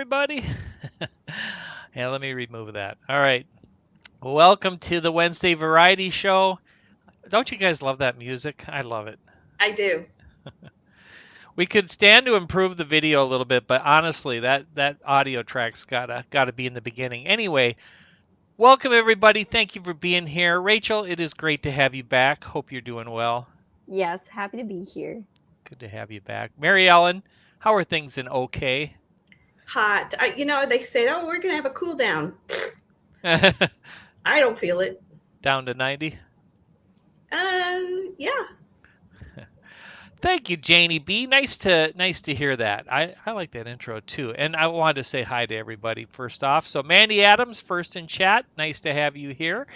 everybody. Yeah, let me remove that. All right. Welcome to the Wednesday Variety Show. Don't you guys love that music? I love it. I do. We could stand to improve the video a little bit, but honestly, that audio track's gotta be in the beginning. Anyway, welcome everybody. Thank you for being here. Rachel, it is great to have you back. Hope you're doing well. Yes, happy to be here. Good to have you back. Mary Ellen, how are things in OK? Hot. They said, oh, we're going to have a cool down. I don't feel it. Down to 90? Yeah. Thank you, Janie B. Nice to hear that. I like that intro too. And I wanted to say hi to everybody first off. So Mandy Adams, first in chat. Nice to have you here.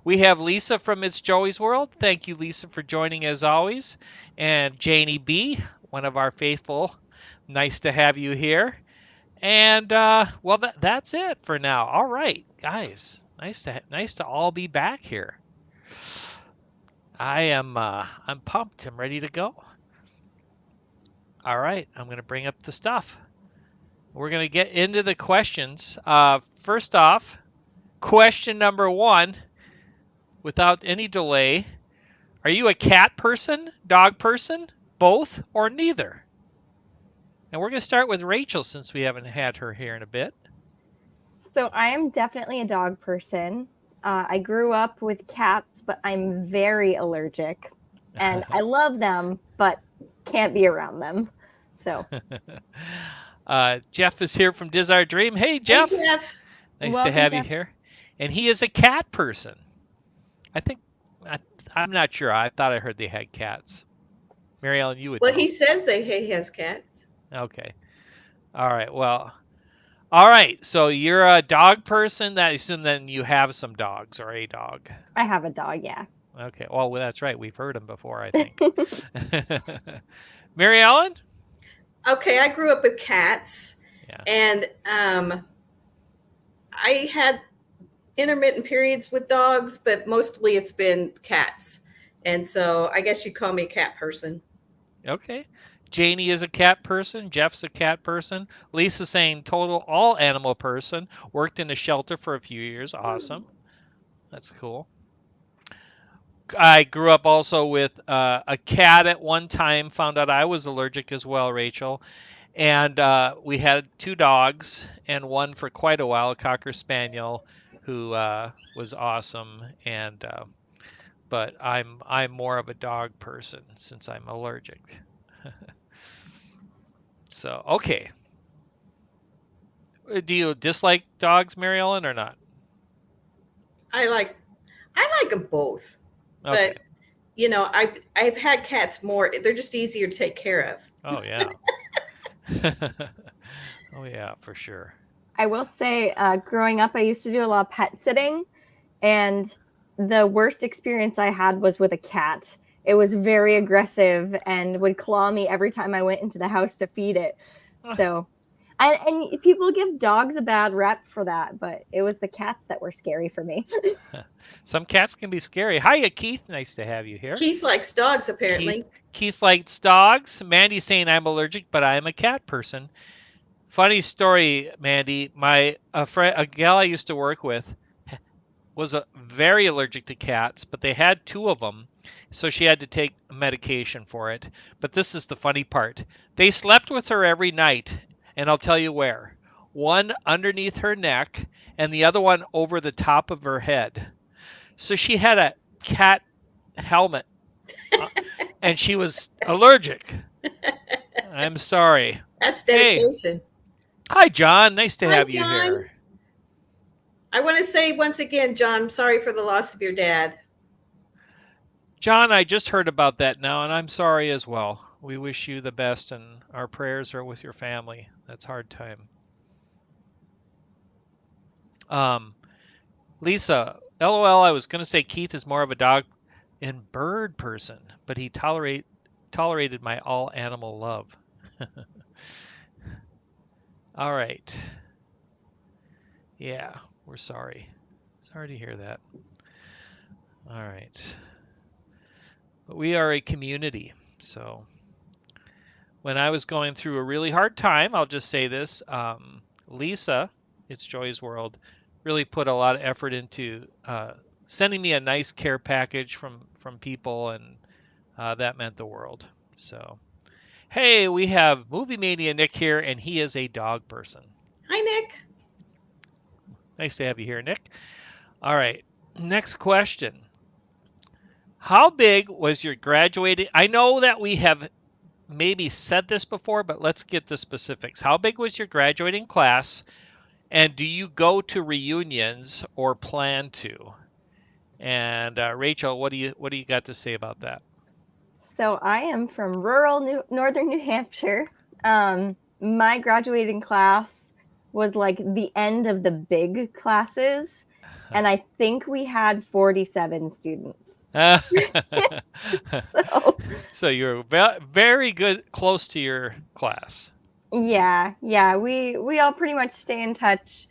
We have Lisa from It's Joey's World. Thank you, Lisa, for joining as always. And Janie B, one of our faithful. Nice to have you here. And well, that's it for now. All right, guys. Nice to all be back here. I'm pumped. I'm ready to go. All right, I'm going to bring up the stuff. We're going to get into the questions. First off, question number 1, without any delay. Are you a cat person, dog person, both, or neither? And we're going to start with Rachel since we haven't had her here in a bit. So I am definitely a dog person. I grew up with cats, but I'm very allergic. And I love them, but can't be around them. So Jeff is here from Desire Dream. Hey, Jeff. Hey, Jeff. Nice Welcome, to have Jeff. you here. And he is a cat person. I'm not sure. I thought I heard they had cats. Mary Ellen, you would Well, know. he says he has cats. Okay. All right. Well, all right. So you're a dog person. I assume then you have some dogs or a dog. I have a dog, yeah. Okay. Well, that's right. We've heard them before, I think. Mary Ellen? Okay, I grew up with cats. Yeah. And I had intermittent periods with dogs, but mostly it's been cats. And so I guess you call me a cat person. Okay. Janie is a cat person. Jeff's a cat person. Lisa's saying total all animal person. Worked in a shelter for a few years. Awesome. That's cool. I grew up also with a cat at one time. Found out I was allergic as well, Rachel. And we had 2 dogs and one for quite a while, a Cocker Spaniel, who was awesome. And but I'm more of a dog person since I'm allergic. So okay. Do you dislike dogs, Mary Ellen, or not? I like them both. Okay. But I've had cats more. They're just easier to take care of. Oh yeah. Oh yeah, for sure. I will say, growing up, I used to do a lot of pet sitting, and the worst experience I had was with a cat. It was very aggressive and would claw me every time I went into the house to feed it. So, and people give dogs a bad rep for that, but it was the cats that were scary for me. Some cats can be scary. Hiya, Keith. Nice to have you here. Keith likes dogs, apparently. Keith likes dogs. Mandy's saying I'm allergic, but I am a cat person. Funny story, Mandy. A gal I used to work with was very allergic to cats, but they had 2 of them, so she had to take medication for it. But this is the funny part. They slept with her every night, and I'll tell you where. One underneath her neck, and the other one over the top of her head. So she had a cat helmet, and she was allergic. I'm sorry. That's dedication. Hey. Hi, John. Nice to have you John. here. I want to say once again, John, I'm sorry for the loss of your dad. John, I just heard about that now, and I'm sorry as well. We wish you the best, and our prayers are with your family. That's a hard time. Lisa, LOL, I was going to say Keith is more of a dog and bird person, but he tolerated my all animal love. All right. Yeah, we're sorry. Sorry to hear that. All right. But we are a community. So when I was going through a really hard time, I'll just say this, Lisa, It's Joy's World, really put a lot of effort into sending me a nice care package from people, and that meant the world. So, hey, we have Movie Mania Nick here, and he is a dog person. Hi, Nick. Nice to have you here, Nick. All right, next question. How big was your graduating? I know that we have maybe said this before, but let's get the specifics. How big was your graduating class, and do you go to reunions or plan to? And Rachel, what do you got to say about that? So I am from rural northern New Hampshire. My graduating class was like the end of the big classes, and I think we had 47 students. So So you're very good, close to your class. yeah, we all pretty much stay in touch.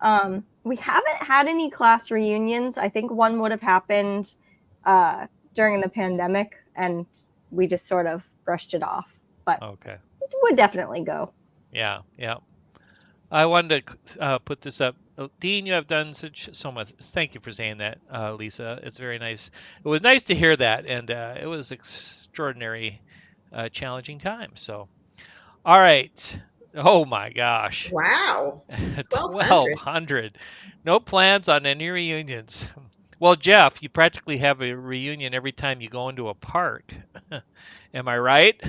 We haven't had any class reunions. I think one would have happened during the pandemic, and we just sort of brushed it off. But Okay. would definitely go. Yeah, yeah. I wanted to put this up. Dean, you have done so much. Thank you for saying that, Lisa. It's very nice. It was nice to hear that, and it was extraordinary, challenging time. So, all right. Oh my gosh, Wow. 1,200. 1,200. No plans on any reunions. Well, Jeff, you practically have a reunion every time you go into a park. Am I right?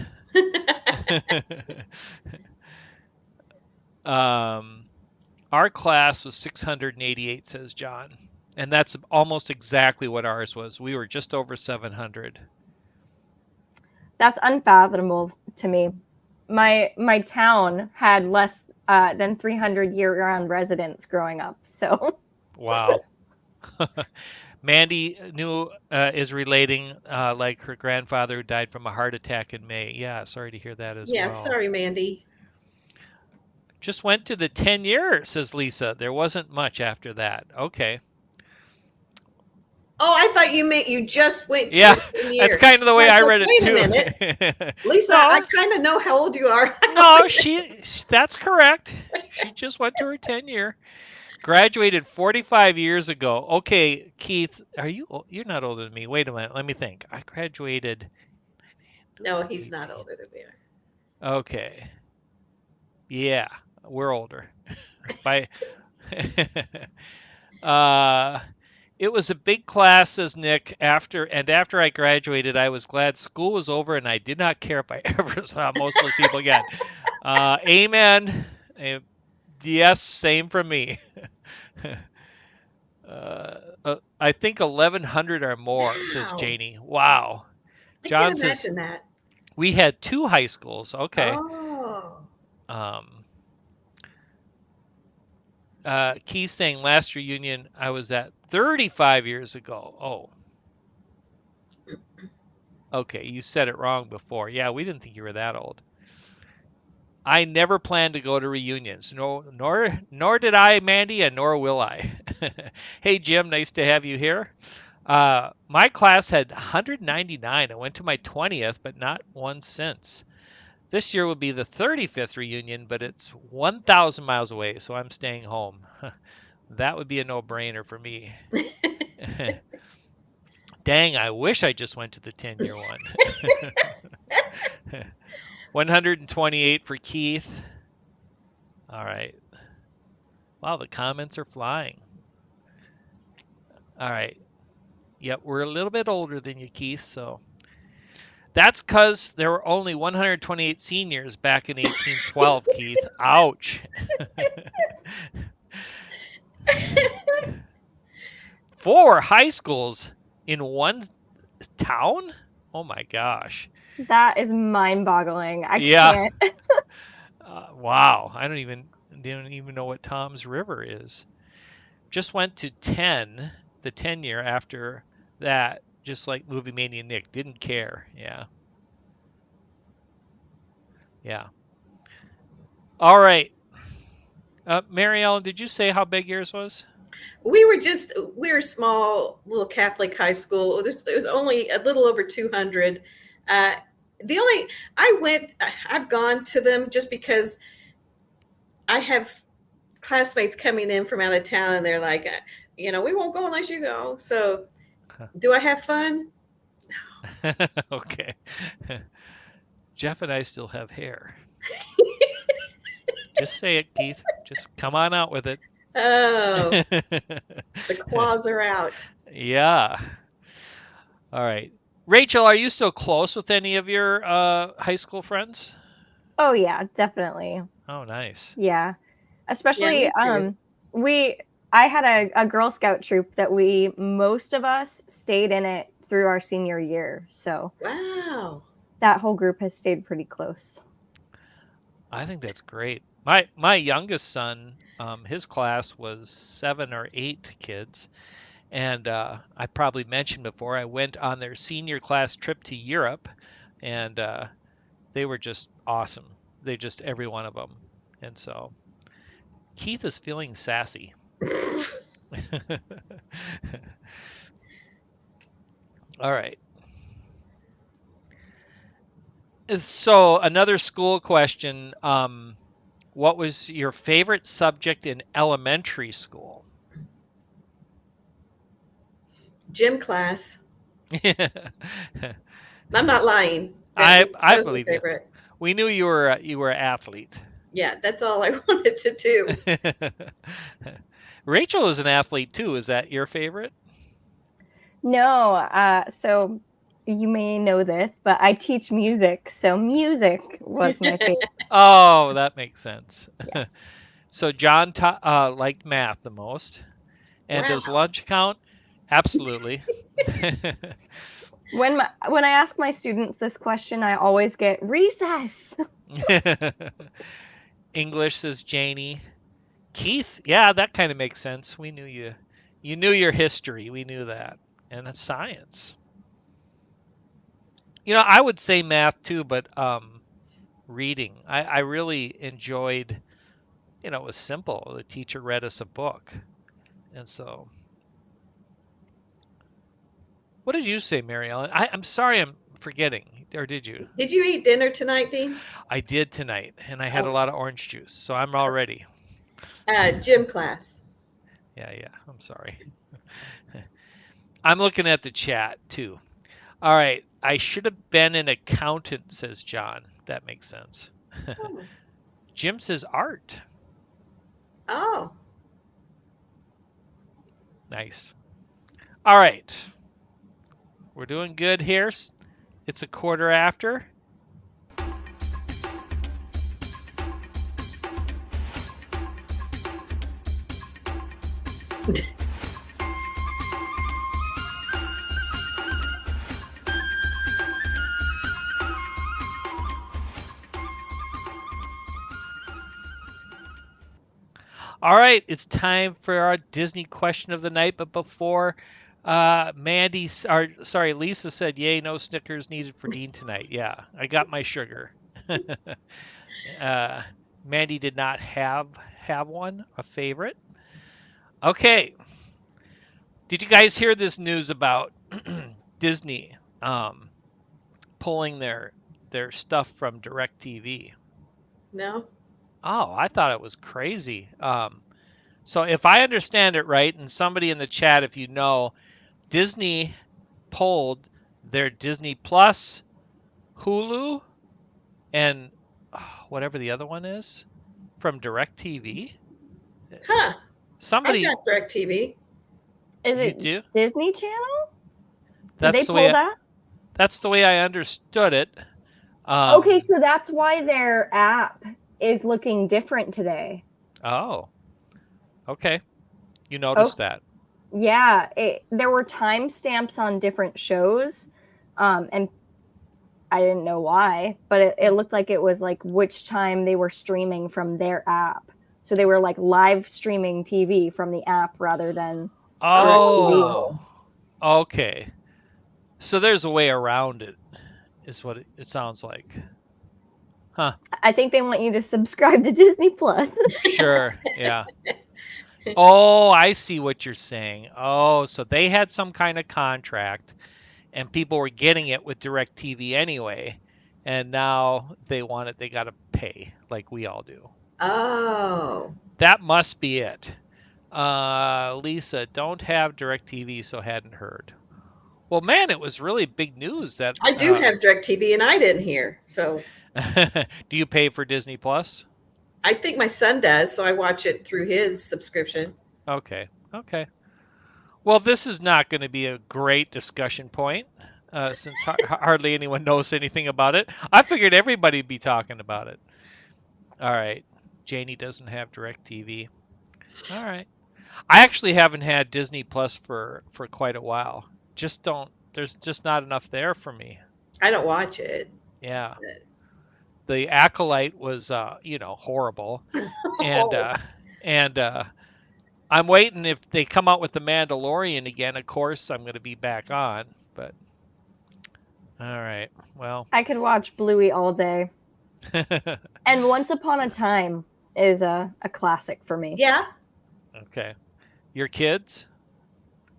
Our class was 688, says John. And that's almost exactly what ours was. We were just over 700. That's unfathomable to me. My town had less than 300 year-round residents growing up. So Wow. Mandy is relating like her grandfather who died from a heart attack in May. Yeah, sorry to hear that as Yeah, well. sorry, Mandy. Just went to the 10 years, says Lisa. There wasn't much after that. Okay. Oh, I thought you meant you just went to Yeah, 10 years. that's kind of the way I read it Wait a too. minute. Lisa, No. I kind of know how old you are. No, that's correct. She just went to her 10-year. Graduated 45 years ago. Okay, Keith, you're not older than me. Wait a minute. Let me think. I graduated. No, he's not older than me. Okay. Yeah, we're older. By It was a big class, says Nick. After I graduated, I was glad school was over, and I did not care if I ever saw most of those people again. Amen. Yes, same from me. I think 1,100 or more, says Wow. Janie. Wow. I John can't says imagine that. we had 2 high schools. Okay. Oh. Keith saying last reunion I was at 35 years ago. Oh. Okay, you said it wrong before. Yeah, we didn't think you were that old. I never planned to go to reunions. No, nor did I, Mandy, and nor will I. Hey, Jim, nice to have you here. My class had 199. I went to my 20th, but not one since. This year will be the 35th reunion, but it's 1,000 miles away, so I'm staying home. That would be a no-brainer for me. Dang, I wish I just went to the 10-year one. 128 for Keith. All right. Wow, the comments are flying. All right. Yep, we're a little bit older than you, Keith, so. That's because there were only 128 seniors back in 1812, Keith. Ouch. 4 high schools in one town? Oh my gosh. that is mind-boggling. I Yeah. can't. Wow. I don't even know what Tom's River is. Just went to 10, the 10-year after that, just like Movie Mania Nick. Didn't care. Yeah. Yeah. All right. Mary Ellen, did you say how big yours was? We were a small little Catholic high school. It was only a little over 200. I've gone to them just because I have classmates coming in from out of town, and they're like, we won't go unless you go. So, do I have fun? Okay. Jeff and I still have hair. Just say it, Keith. Just come on out with it. Oh, the claws are out. Yeah. All right. Rachel, are you still close with any of your high school friends? Oh yeah, definitely. Oh, nice. Yeah. Yeah, Especially me too. I had a Girl Scout troop that most of us stayed in it through our senior year. So Wow. that whole group has stayed pretty close. I think that's great. My youngest son, his class was 7 or 8 kids, and I probably mentioned before I went on their senior class trip to Europe, and they were just awesome. They just every one of them, and so Keith is feeling sassy. All right. So another school question. What was your favorite subject in elementary school? Gym class. I'm not lying. I That was my believe you. favorite. We knew you were an athlete. Yeah, that's all I wanted to do. Rachel is an athlete too. Is that your favorite? No, so you may know this, but I teach music, so music was my favorite. Oh, that makes sense. Yeah. So John liked math the most. And Wow. does lunch count? Absolutely. When I ask my students this question, I always get recess. English, says Janie. Keith, yeah, that kind of makes sense. We knew you. You knew your history. We knew that. And that's science. I would say math too, but reading. I really enjoyed, it was simple. The teacher read us a book. And so, what did you say, Mary Ellen? I'm sorry I'm forgetting. Or did you? Did you eat dinner tonight, Dean? I did tonight, and I had a Okay. lot of orange juice, so I'm all ready. Gym class. Yeah, I'm sorry. I'm looking at the chat too. All right, I should have been an accountant, says John. That makes sense. Oh. Jim says art. Oh. Nice. All right. We're doing good here. It's a quarter after. All right, it's time for our Disney question of the night. But before Lisa said, "Yay, no Snickers needed for Dean tonight." Yeah, I got my sugar. Mandy did not have one, a favorite. Okay, did you guys hear this news about Disney pulling their stuff from DirecTV? No. Oh, I thought it was crazy. So if I understand it right, and somebody in the chat, if you know, Disney pulled their Disney Plus, Hulu, and whatever the other one is from DirecTV. Huh. I've Somebody, got DirecTV. Is you it do? Disney Channel? Did That's they the pull way. that? That's the way I understood it. Okay, so that's why their app is looking different today. Oh, okay. You noticed that. Yeah, there were timestamps on different shows, and I didn't know why, but it looked like it was like which time they were streaming from their app. So they were like live streaming TV from the app rather than Oh, okay. So there's a way around it, is what it sounds like. Huh. I think they want you to subscribe to Disney Plus. Sure. Yeah. Oh, I see what you're saying. Oh, so they had some kind of contract and people were getting it with DirecTV anyway. And now they got to pay like we all do. Oh, That must be it. Lisa, don't have DirecTV, so hadn't heard. Well, man, it was really big news that. I do have DirecTV and I didn't hear. So Do you pay for Disney Plus? I think my son does. So I watch it through his subscription. Okay. Okay. Well, this is not going to be a great discussion point since hardly anyone knows anything about it. I figured everybody'd be talking about it. All right. Janie doesn't have DirecTV. All right. I actually haven't had Disney Plus for quite a while. Just don't. There's just not enough there for me. I don't watch it. Yeah. The Acolyte was, horrible, and Oh, I'm waiting if they come out with the Mandalorian again. Of course, I'm going to be back on. But all right. Well. I could watch Bluey all day. And Once Upon a Time is a classic for me. yeah. Okay. Your kids?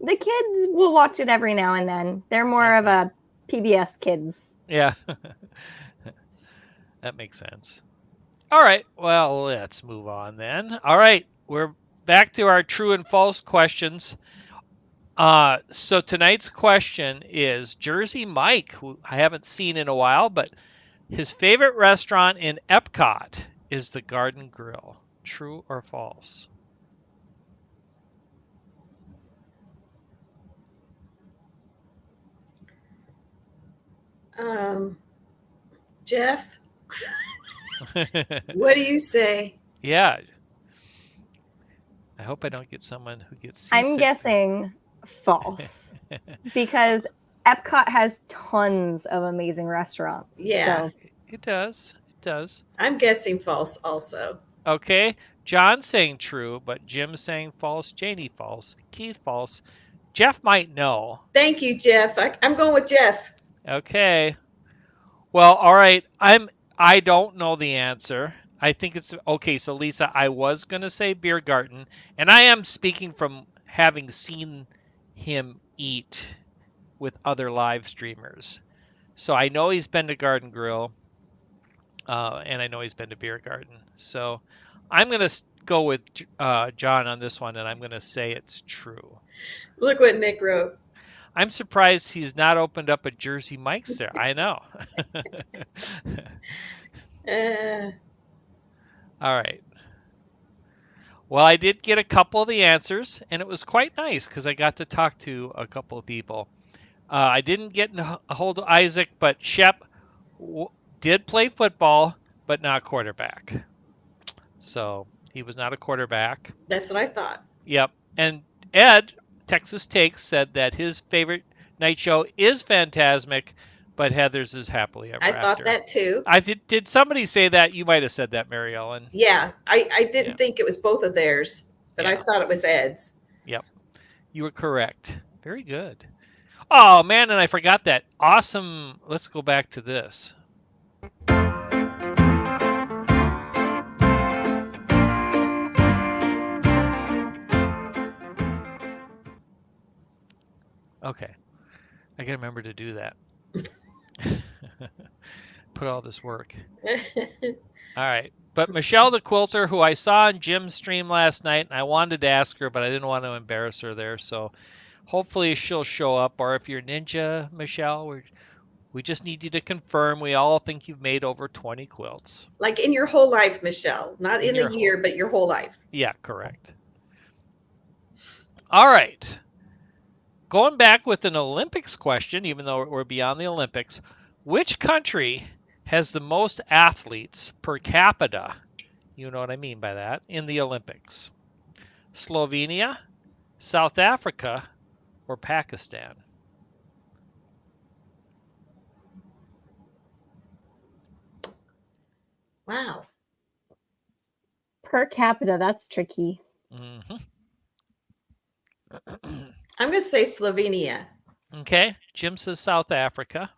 The kids will watch it every now and then. They're more of a PBS kids. Yeah. That makes sense. All right. Well, let's move on then. All right. We're back to our true and false questions. So tonight's question is Jersey Mike, who I haven't seen in a while, but his favorite restaurant in Epcot is the Garden Grill. True or false? Jeff, what do you say? Yeah. I hope I don't get someone who gets seasick. I'm guessing false because Epcot has tons of amazing restaurants. Yeah. So. It does. It does. I'm guessing false also. Okay. John's saying true, but Jim's saying false. Janie false. Keith false. Jeff might know. Thank you, Jeff. I'm going with Jeff. Okay. Well, all right. I don't know the answer. I think it's okay. So Lisa, I was gonna say Beer Garden, and I am speaking from having seen him eat with other live streamers. So I know he's been to Garden Grill, and I know he's been to Beer Garden. So I'm gonna go with John on this one, and I'm gonna say it's true. Look what Nick wrote. I'm surprised he's not opened up a Jersey Mike's there. I know. All right. Well, I did get a couple of the answers, and it was quite nice because I got to talk to a couple of people. I didn't get a hold of Isaac, but Shep did play football, but not quarterback. So he was not a quarterback. That's what I thought. Yep. And Ed, Texas Takes, said that his favorite night show is Fantasmic, but Heather's is Happily Ever After. I thought that too. Did somebody say that? You might have said that, Mary Ellen. Yeah, I didn't think it was both of theirs, but I thought it was Ed's. Yep. You were correct. Very good. Oh, man, and I forgot that. Awesome. Let's go back to this. Okay. I got to remember to do that. Put all this work. All right. But Michelle the Quilter, who I saw on Jim's stream last night, and I wanted to ask her, but I didn't want to embarrass her there. So hopefully she'll show up. Or if you're Ninja, Michelle, we just need you to confirm. We all think you've made over 20 quilts. Like in your whole life, Michelle. Not in a year, but your whole life. Yeah, correct. All right. Going back with an Olympics question, even though we're beyond the Olympics, which country has the most athletes per capita? You know what I mean by that, in the Olympics. Slovenia, South Africa, or Pakistan? Wow. Per capita, that's tricky. Mm-hmm. I'm going to say Slovenia. Okay. Jim says South Africa.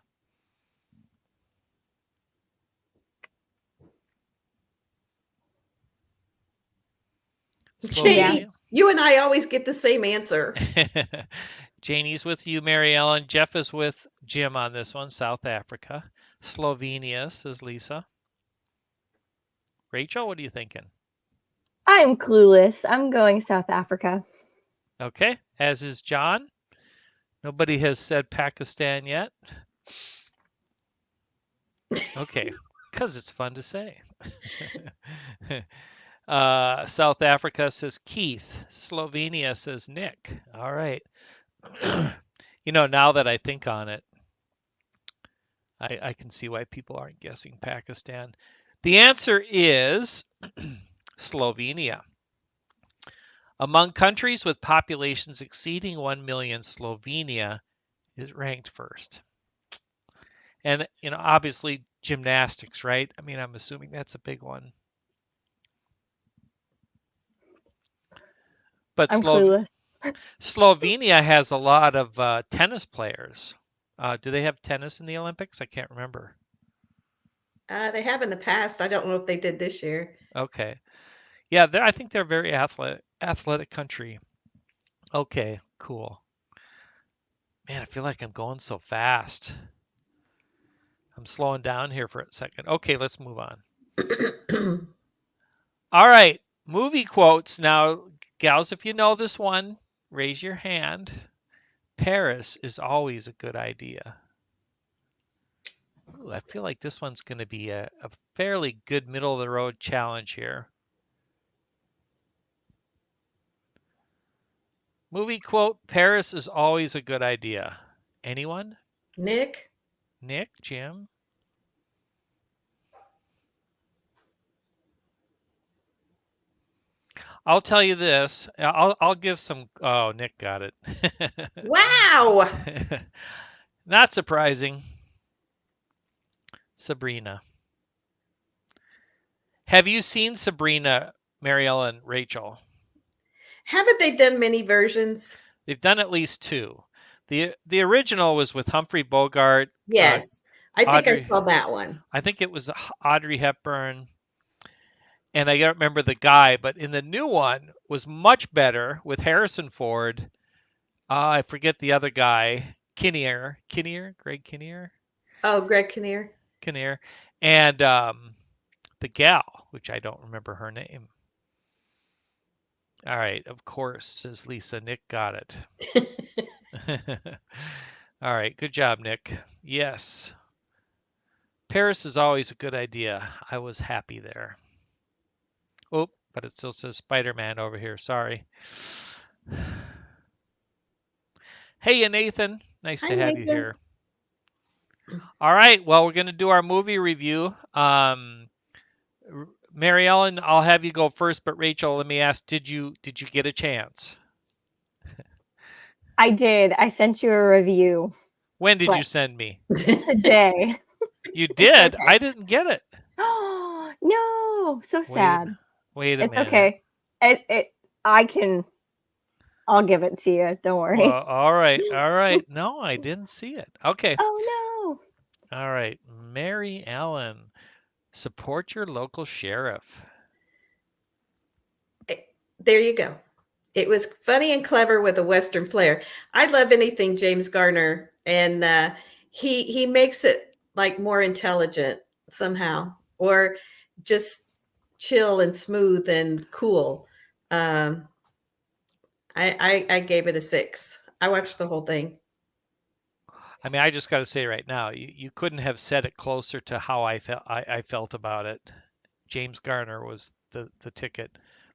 Janie, you and I always get the same answer. Janie's with you, Mary Ellen. Jeff is with Jim on this one, South Africa. Slovenia, says Lisa. Rachel, what are you thinking? I'm clueless. I'm going South Africa. Okay, as is John. Nobody has said Pakistan yet. Okay, because it's fun to say. South Africa says Keith. Slovenia says Nick. All right. Now that I think on it, I can see why people aren't guessing Pakistan. The answer is Slovenia. Among countries with populations exceeding 1 million, Slovenia is ranked first. And, obviously gymnastics, right? I mean, I'm assuming that's a big one. But I'm clueless. Slovenia has a lot of tennis players. Do they have tennis in the Olympics? I can't remember. They have in the past. I don't know if they did this year. Okay. Yeah, I think they're a very athletic country. Okay, cool. Man, I feel like I'm going so fast. I'm slowing down here for a second. Okay, let's move on. All right, movie quotes. Now, gals, if you know this one, raise your hand. Paris is always a good idea. Ooh, I feel like this one's going to be a fairly good middle of the road challenge here. Movie quote, Paris is always a good idea. Anyone? Nick? Nick, Jim? I'll tell you this. I'll give some. Oh, Nick got it. Wow. Not surprising. Sabrina. Have you seen Sabrina, Marielle, and Rachel? Haven't they done many versions? They've done at least two. The original was with Humphrey Bogart, Yes. I think I Audrey. saw that one. I think it was Audrey Hepburn, and I don't remember the guy. But in the new one was much better with Harrison Ford. I forget the other guy, Greg Kinnear, Oh, Greg Kinnear. and the gal, which I don't remember her name. All right, of course, says Lisa. Nick got it. All right, good job, Nick. Yes. Paris is always a good idea. I was happy there. Oh, but it still says Spider-Man over here. Sorry. Hey, Nathan. Nice Hi, to have you Nathan. here. All right. Well, we're going to do our movie review. Mary Ellen, I'll have you go first, but Rachel, let me ask, did you get a chance? I did. I sent you a review When did you send me? today. You did? Okay. I didn't get it. Oh, no. So sad. Wait a It's minute. okay. I'll give it to you. Don't worry. Well, all right. No, I didn't see it. Okay. Oh, All right. Mary Ellen, support your local sheriff. There you go. It was funny and clever with a Western flair. I love anything James Garner, and he makes it like more intelligent somehow, or just chill and smooth and cool. I gave it a 6. I watched the whole thing. I mean, I just got to say right now, you couldn't have said it closer to how I felt about it. James Garner was the ticket,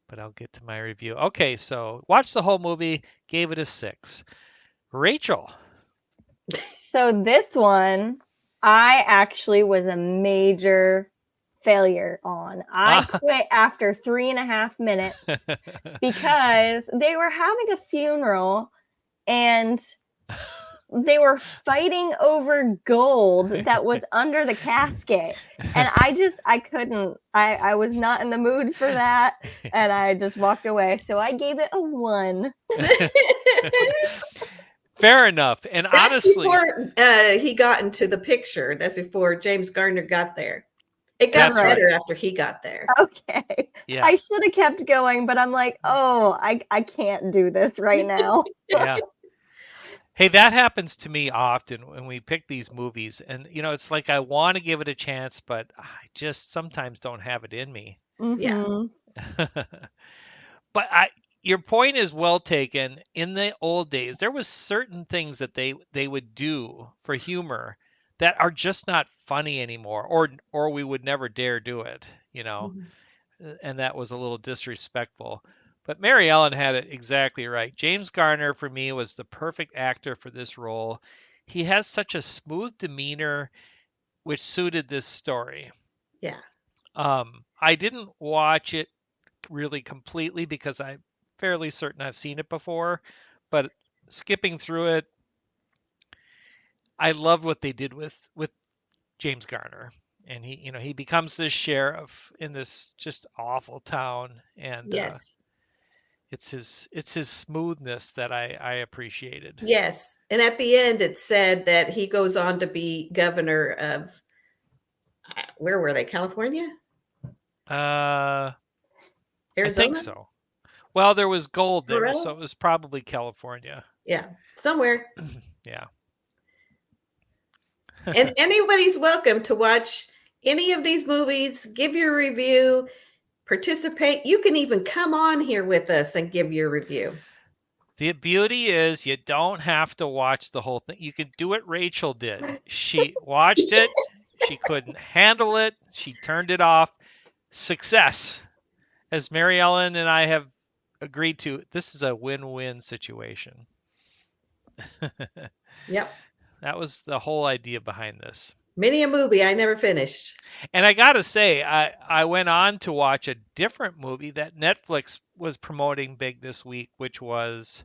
but I'll get to my review. Okay, so watched the whole movie, gave it a 6. Rachel. So this one, I actually was a major failure on. I quit after 3.5 minutes because they were having a funeral and they were fighting over gold that was under the casket. And I couldn't, I was not in the mood for that. And I just walked away. So I gave it a 1. Fair enough. And That's honestly, before he got into the picture. That's before James Garner got there. It got That's better right. after he got there. Okay. Yeah. I should have kept going, but I'm like, oh, I can't do this right now. Yeah. Hey, that happens to me often when we pick these movies. And, it's like I want to give it a chance, but I just sometimes don't have it in me. Yeah. But your point is well taken. In the old days, there was certain things that they would do for humor that are just not funny anymore, or we would never dare do it, Mhm. and that was a little disrespectful. But Mary Ellen had it exactly right. James Garner for me was the perfect actor for this role. He has such a smooth demeanor which suited this story. Yeah. I didn't watch it really completely because I'm fairly certain I've seen it before, but skipping through it, I loved what they did with James Garner. And he becomes this sheriff in this just awful town, and Yes. it's his smoothness that I appreciated. Yes. And at the end, it said that he goes on to be governor of, where were they? California? I think Arizona? so. Well, there was gold there, so Colorado? it was probably California. Yeah. Somewhere. Yeah. And anybody's welcome to watch any of these movies, give your review, participate. You can even come on here with us and give your review. The beauty is you don't have to watch the whole thing. You can do what Rachel did. She watched it, she couldn't handle it, she turned it off. Success. As Mary Ellen and I have agreed to, this is a win-win situation. Yep. That was the whole idea behind this. Many a movie I never finished. And I got to say, I went on to watch a different movie that Netflix was promoting big this week, which was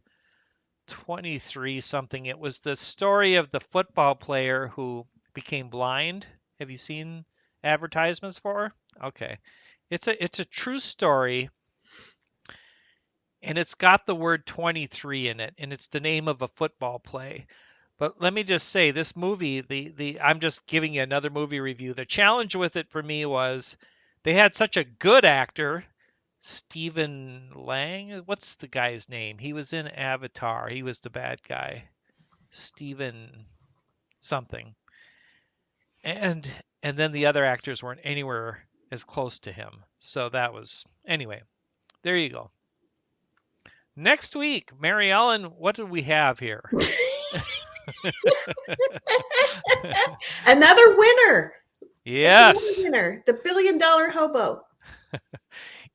23 something. It was the story of the football player who became blind. Have you seen advertisements for her? Okay. It's a true story, and it's got the word 23 in it, and it's the name of a football play. But let me just say, this movie, the I'm just giving you another movie review. The challenge with it for me was they had such a good actor, Stephen Lang. What's the guy's name? He was in Avatar. He was the bad guy. Stephen something. And then the other actors weren't anywhere as close to him. So that was anyway. There you go. Next week, Mary Ellen, what do we have here? Another winner. It's another Yes. winner. The $1 billion hobo.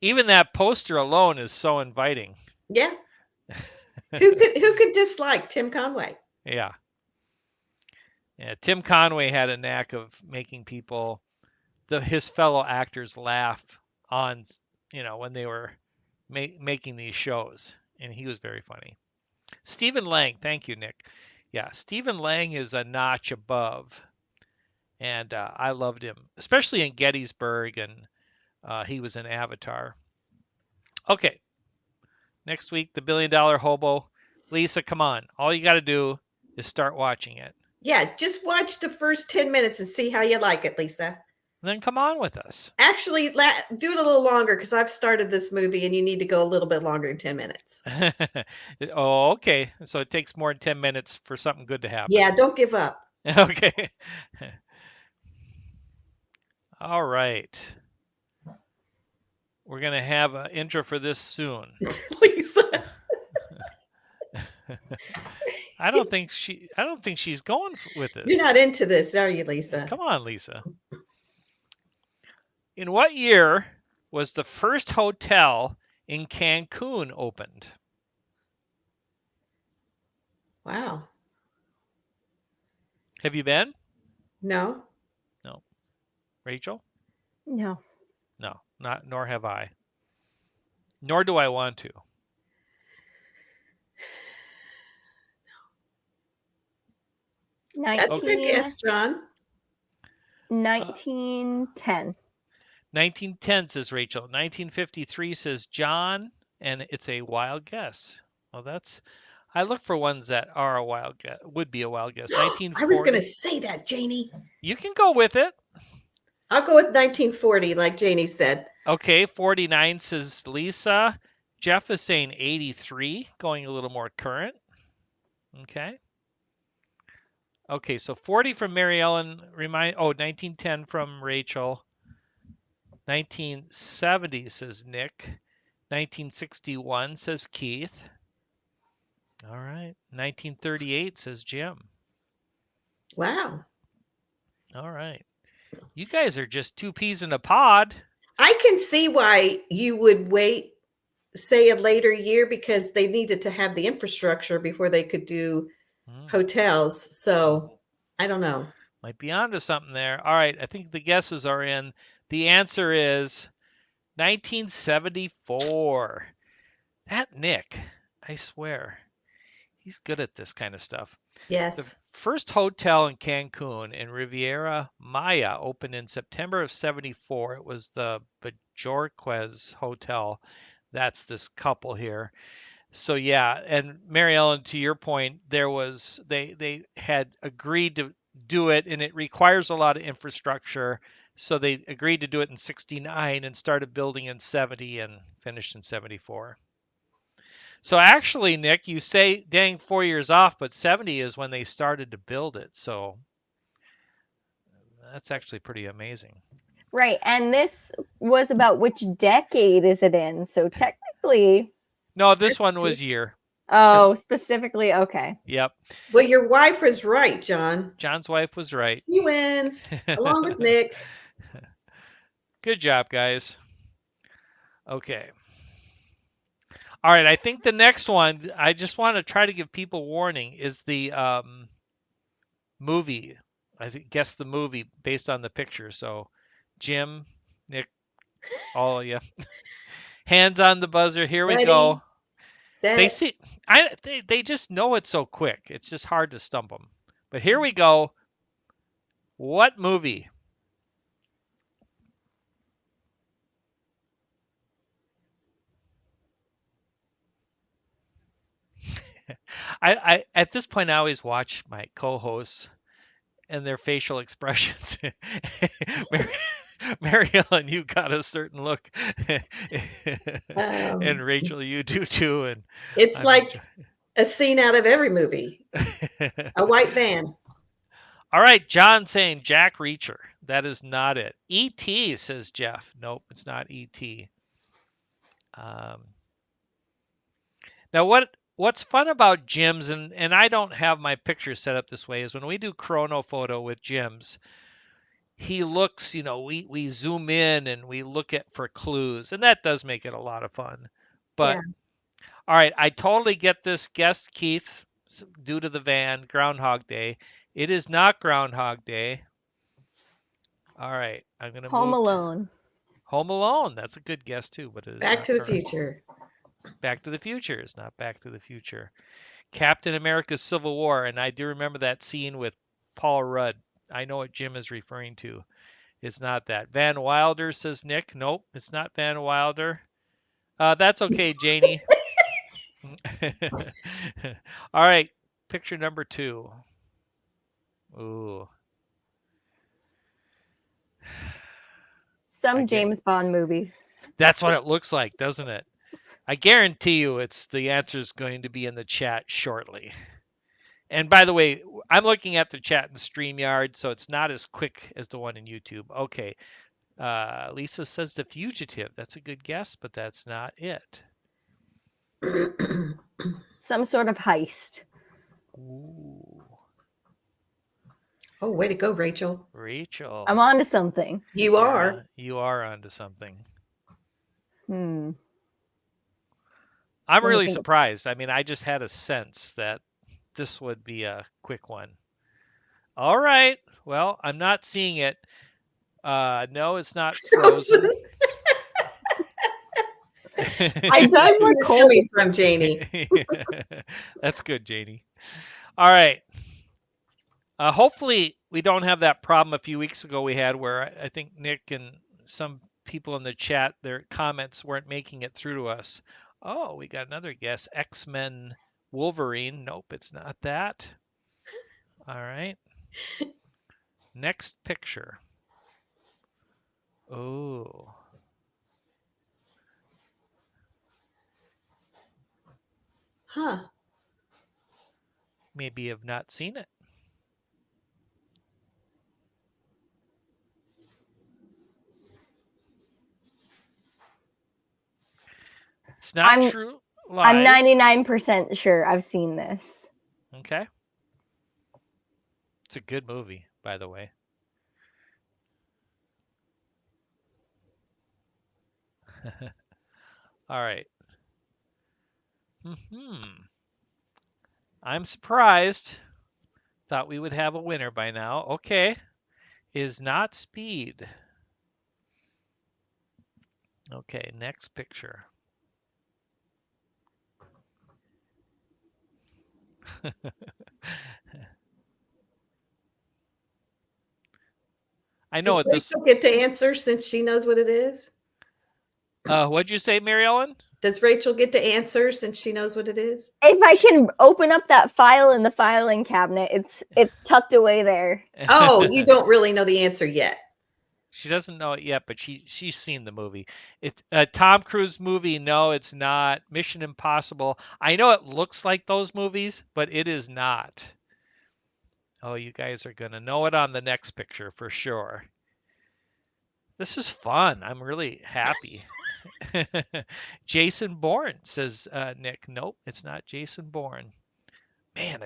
Even that poster alone is so inviting. Yeah. Who could dislike Tim Conway? Yeah. Yeah. Tim Conway had a knack of making people, his fellow actors, laugh on, when they were making these shows, and he was very funny. Stephen Lang, thank you, Nick. Yeah, Stephen Lang is a notch above, and I loved him, especially in Gettysburg, and he was in Avatar. Okay, next week, the $1 billion hobo. Lisa, come on. All you got to do is start watching it. Yeah, just watch the first 10 minutes and see how you like it, Lisa. Then come on with us. Actually, do it a little longer because I've started this movie and you need to go a little bit longer than 10 minutes. Oh, okay. So it takes more than 10 minutes for something good to happen. Yeah, don't give up. Okay. All right. We're going to have an intro for this soon. Lisa. I don't think she's going with this. You're not into this, are you, Lisa? Come on, Lisa. In what year was the first hotel in Cancun opened? Wow. Have you been? No. No. Rachel? No. No, nor have I. Nor do I want to. That's a good guess, John. 1910. 1910 says Rachel. 1953 says John, and it's a wild guess. Well, I look for ones that are a wild guess, would be a wild guess. 1940. I was going to say that, Janie. You can go with it. I'll go with 1940, like Janie said. Okay, 49 says Lisa. Jeff is saying 83, going a little more current. Okay. Okay, so 40 from Mary Ellen. 1910 from Rachel. 1970, says Nick. 1961, says Keith. All right. 1938, says Jim. Wow. All right. You guys are just two peas in a pod. I can see why you would wait, say, a later year, because they needed to have the infrastructure before they could do hotels. So I don't know. Might be onto something there. All right. I think the guesses are in. The answer is 1974. That Nick, I swear, he's good at this kind of stuff. The Yes. first hotel in Cancun in Riviera Maya opened in September of 74. It was the Bajorquez Hotel. That's this couple here. So yeah, and Mary Ellen, to your point, they had agreed to do it, and it requires a lot of infrastructure. So they agreed to do it in 69 and started building in 70 and finished in 74. So actually, Nick, you say dang 4 years off, but 70 is when they started to build it. So that's actually pretty amazing. Right. And this was about which decade is it in? So technically. No, this one was year. Oh, specifically. Okay. Yep. Well, your wife was right, John. John's wife was right. She wins along with Nick. Good job, guys. Okay. All right. I think the next one, I just want to try to give people warning, is the movie. I think guess the movie based on the picture. So, Jim, Nick, all of you, hands on the buzzer. Here we Ready, go. set. They just know it so quick. It's just hard to stump them. But here we go. What movie? I at this point I always watch my co-hosts and their facial expressions. Mary Ellen, you got a certain look, and Rachel, you do too. And it's like a scene out of every movie. A white van. All right, John saying Jack Reacher. That is not it. E.T. says Jeff. Nope, it's not E.T. Now what's fun about Jim's, and I don't have my picture set up this way, is when we do chrono photo with Jim's, he looks, we zoom in and we look at for clues, and that does make it a lot of fun. But all right, I totally get this guess, Keith, due to the van, Groundhog Day. It is not Groundhog Day. All right, I'm gonna Home Alone. Home Alone. That's a good guess too, but it is Back not to the correct. Future. Back to the Future is not Back to the Future. Captain America's Civil War, and I do remember that scene with Paul Rudd. I know what Jim is referring to. It's not that. Van Wilder, says Nick. Nope, it's not Van Wilder. That's okay, Janie. All right, picture number 2. Ooh. Some James Bond movie. That's what it looks like, doesn't it? I guarantee you the answer is going to be in the chat shortly. And by the way, I'm looking at the chat in StreamYard, so it's not as quick as the one in YouTube. Okay. Lisa says The Fugitive. That's a good guess, but that's not it. Some sort of heist. Ooh. Oh, way to go, Rachel. Rachel. I'm on to something. You are. You are onto something. Hmm. I'm really surprised. I mean, I just had a sense that this would be a quick one. All right. Well, I'm not seeing it. No, it's not Frozen. I dug where you're coming from, Janie. That's good, Janie. All right. Hopefully we don't have that problem a few weeks ago we had where I think Nick and some people in the chat, their comments weren't making it through to us. Oh, we got another guess. X-Men Wolverine. Nope, it's not that. All right. Next picture. Oh. Huh. Maybe you have not seen it. It's not I'm True I'm Lies. 99% sure I've seen this. Okay. It's a good movie, by the way. All right. I'm surprised. Thought we would have a winner by now. Okay. Is not Speed. Okay, next picture. I know Does what this. Rachel get to answer since she knows what it is? What'd you say, Mary Ellen? Does Rachel get to answer since she knows what it is? If I can open up that file in the filing cabinet, it's tucked away there. Oh, you don't really know the answer yet. She doesn't know it yet, but she's seen the movie. It's a Tom Cruise movie. No, it's not. Mission Impossible. I know it looks like those movies, but it is not. Oh, you guys are gonna know it on the next picture for sure. This is fun. I'm really happy. Jason Bourne, says Nick. Nope, it's not Jason Bourne. Man,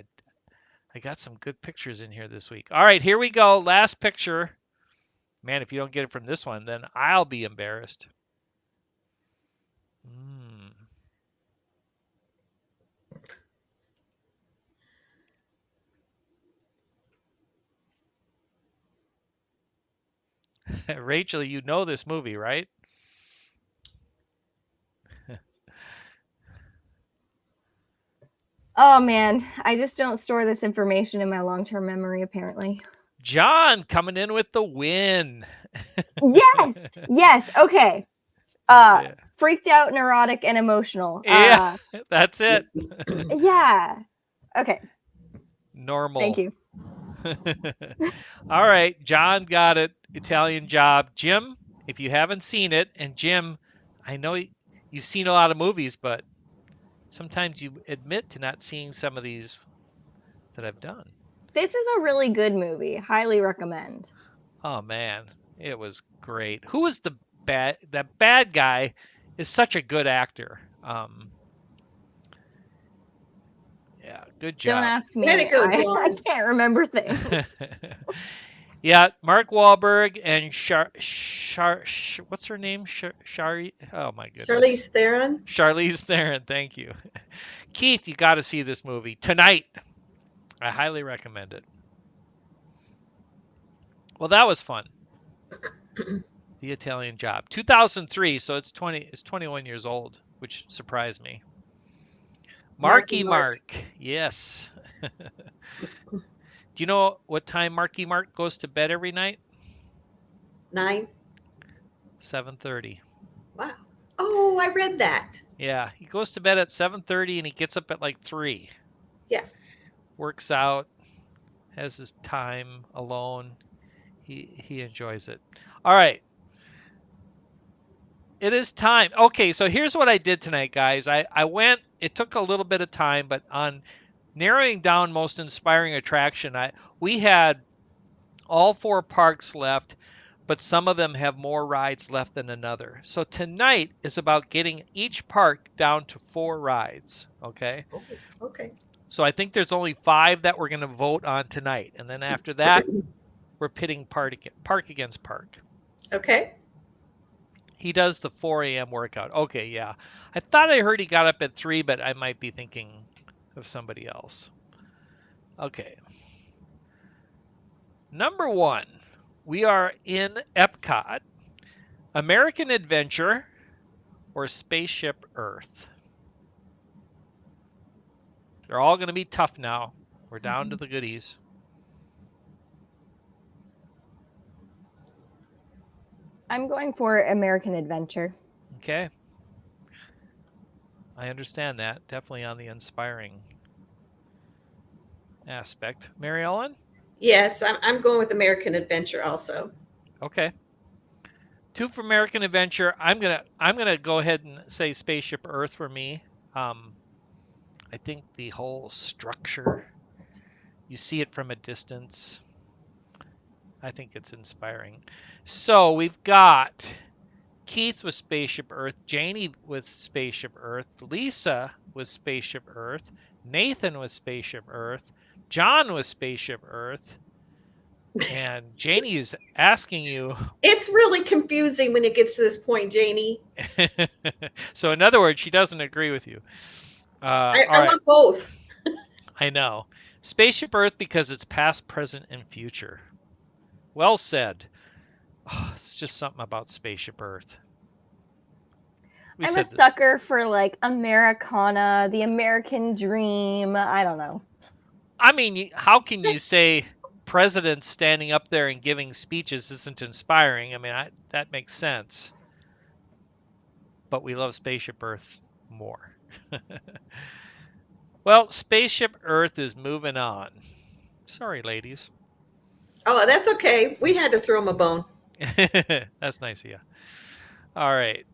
I got some good pictures in here this week. All right, here we go. Last picture. Man, if you don't get it from this one, then I'll be embarrassed. Rachel, you know this movie, right? Oh man, I just don't store this information in my long-term memory apparently. John coming in with the win. Yes. Yes, okay. Yeah. Freaked out, neurotic, and emotional. Yeah, that's it. Yeah. Okay. Normal. Thank you. All right, John got it. Italian Job. Jim, if you haven't seen it, and Jim, I know you've seen a lot of movies, but sometimes you admit to not seeing some of these that I've done. This is a really good movie. Highly recommend. Oh man, it was great. Who was the bad guy is such a good actor. Yeah, good job. Don't ask me. Way to go, I John. can't remember things. Yeah, Mark Wahlberg and what's her name? Oh my goodness. Charlize Theron. Charlize Theron, thank you. Keith, you got to see this movie tonight. I highly recommend it. Well, that was fun. The Italian Job. 2003, so it's 21 years old, which surprised me. Marky Mark. Yes. Do you know what time Marky Mark goes to bed every night? 9. 7:30. Wow. Oh, I read that. Yeah, he goes to bed at 7:30 and he gets up at like 3. Yeah. Works out, has his time alone. He enjoys it. All right. It is time. Okay, so here's what I did tonight, guys. I went, it took a little bit of time, but on narrowing down most inspiring attraction, we had all 4 parks left, but some of them have more rides left than another. So tonight is about getting each park down to 4 rides, okay? Okay. So I think there's only 5 that we're going to vote on tonight. And then after that, we're pitting park against park. Okay. He does the 4 a.m. workout. Okay, yeah. I thought I heard he got up at 3, but I might be thinking of somebody else. Okay. Number 1, we are in Epcot. American Adventure or Spaceship Earth? They're all going to be tough now. We're down to the goodies. I'm going for American Adventure. Okay. I understand that. Definitely on the inspiring aspect. Mary Ellen? Yes, I'm going with American Adventure also. Okay. 2 for American Adventure. I'm gonna go ahead and say Spaceship Earth for me. I think the whole structure, you see it from a distance. I think it's inspiring. So we've got Keith with Spaceship Earth, Janie with Spaceship Earth, Lisa with Spaceship Earth, Nathan with Spaceship Earth, John with Spaceship Earth, and Janie is asking you. It's really confusing when it gets to this point, Janie. So in other words, she doesn't agree with you. All I right. want both. I know. Spaceship Earth because it's past, present, and future. Well said. Oh, it's just something about Spaceship Earth. I'm a sucker for like Americana, the American dream. I don't know. I mean, how can you say presidents standing up there and giving speeches isn't inspiring? I mean, that makes sense. But we love Spaceship Earth more. Well, Spaceship Earth is moving on. Sorry, ladies. Oh, that's okay. We had to throw him a bone. That's nice of you. All right.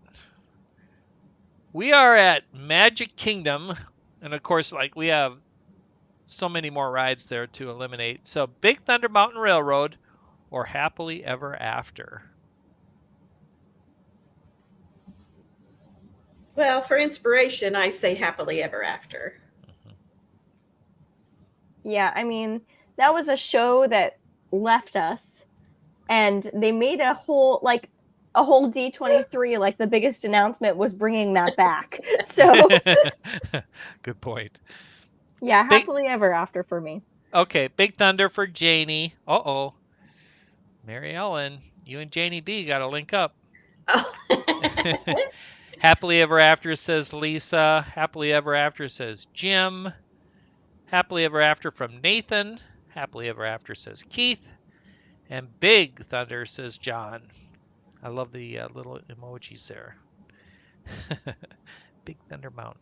We are at Magic Kingdom. And of course, like we have so many more rides there to eliminate. So Big Thunder Mountain Railroad or Happily Ever After. Well, for inspiration, I say Happily Ever After. Yeah, I mean, that was a show that left us, and they made a whole D23, like the biggest announcement was bringing that back. So good point. Yeah, Happily Ever After for me. Okay, Big Thunder for Janie. Uh-oh. Mary Ellen, you and Janie B got to link up. Oh. Happily Ever After says Lisa. Happily Ever After says Jim. Happily Ever After from Nathan. Happily Ever After says Keith. And Big Thunder says John. I love the little emojis there. Big Thunder Mountain.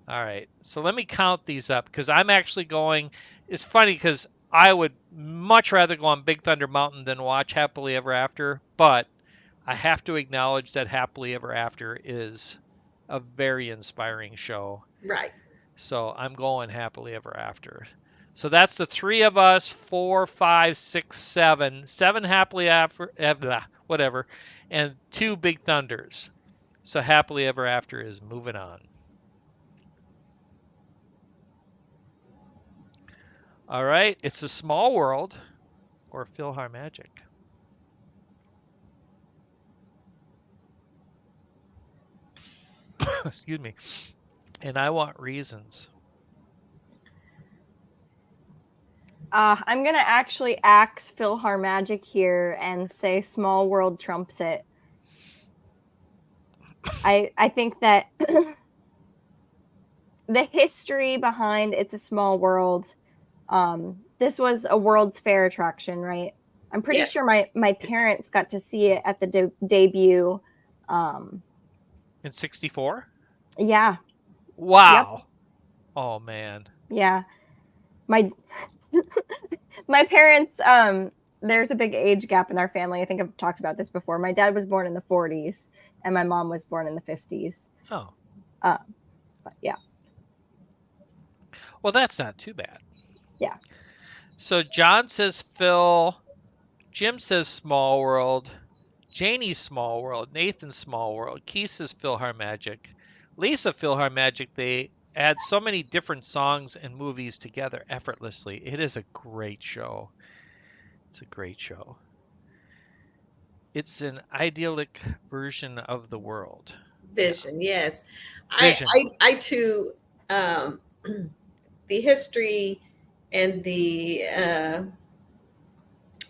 All right, so let me count these up because I'm actually going. It's funny because I would much rather go on Big Thunder Mountain than watch Happily Ever After, but I have to acknowledge that Happily Ever After is a very inspiring show. Right. So I'm going Happily Ever After. So that's the three of us, 4, 5, 6, 7. 7 Happily After, whatever, and 2 Big Thunders. So Happily Ever After is moving on. All right, it's a Small World or PhilharMagic. Excuse me. And I want reasons. I'm going to actually axe PhilharMagic here and say Small World trumps it. I think that the history behind It's a Small World, this was a World's Fair attraction, right? I'm pretty sure my parents got to see it at the debut. In 64? Yeah. Wow. Yep. Oh, man. Yeah. My parents, there's a big age gap in our family. I think I've talked about this before. My dad was born in the 40s and my mom was born in the 50s. Oh. But yeah. Well, that's not too bad. Yeah. So John says Phil, Jim says Small World, Janie's Small World, Nathan's Small World, Keith says PhilharMagic, Lisa PhilharMagic. They add so many different songs and movies together effortlessly. It is a great show. It's a great show. It's an idyllic version of the world. Vision, yes. Vision. I too, the history and the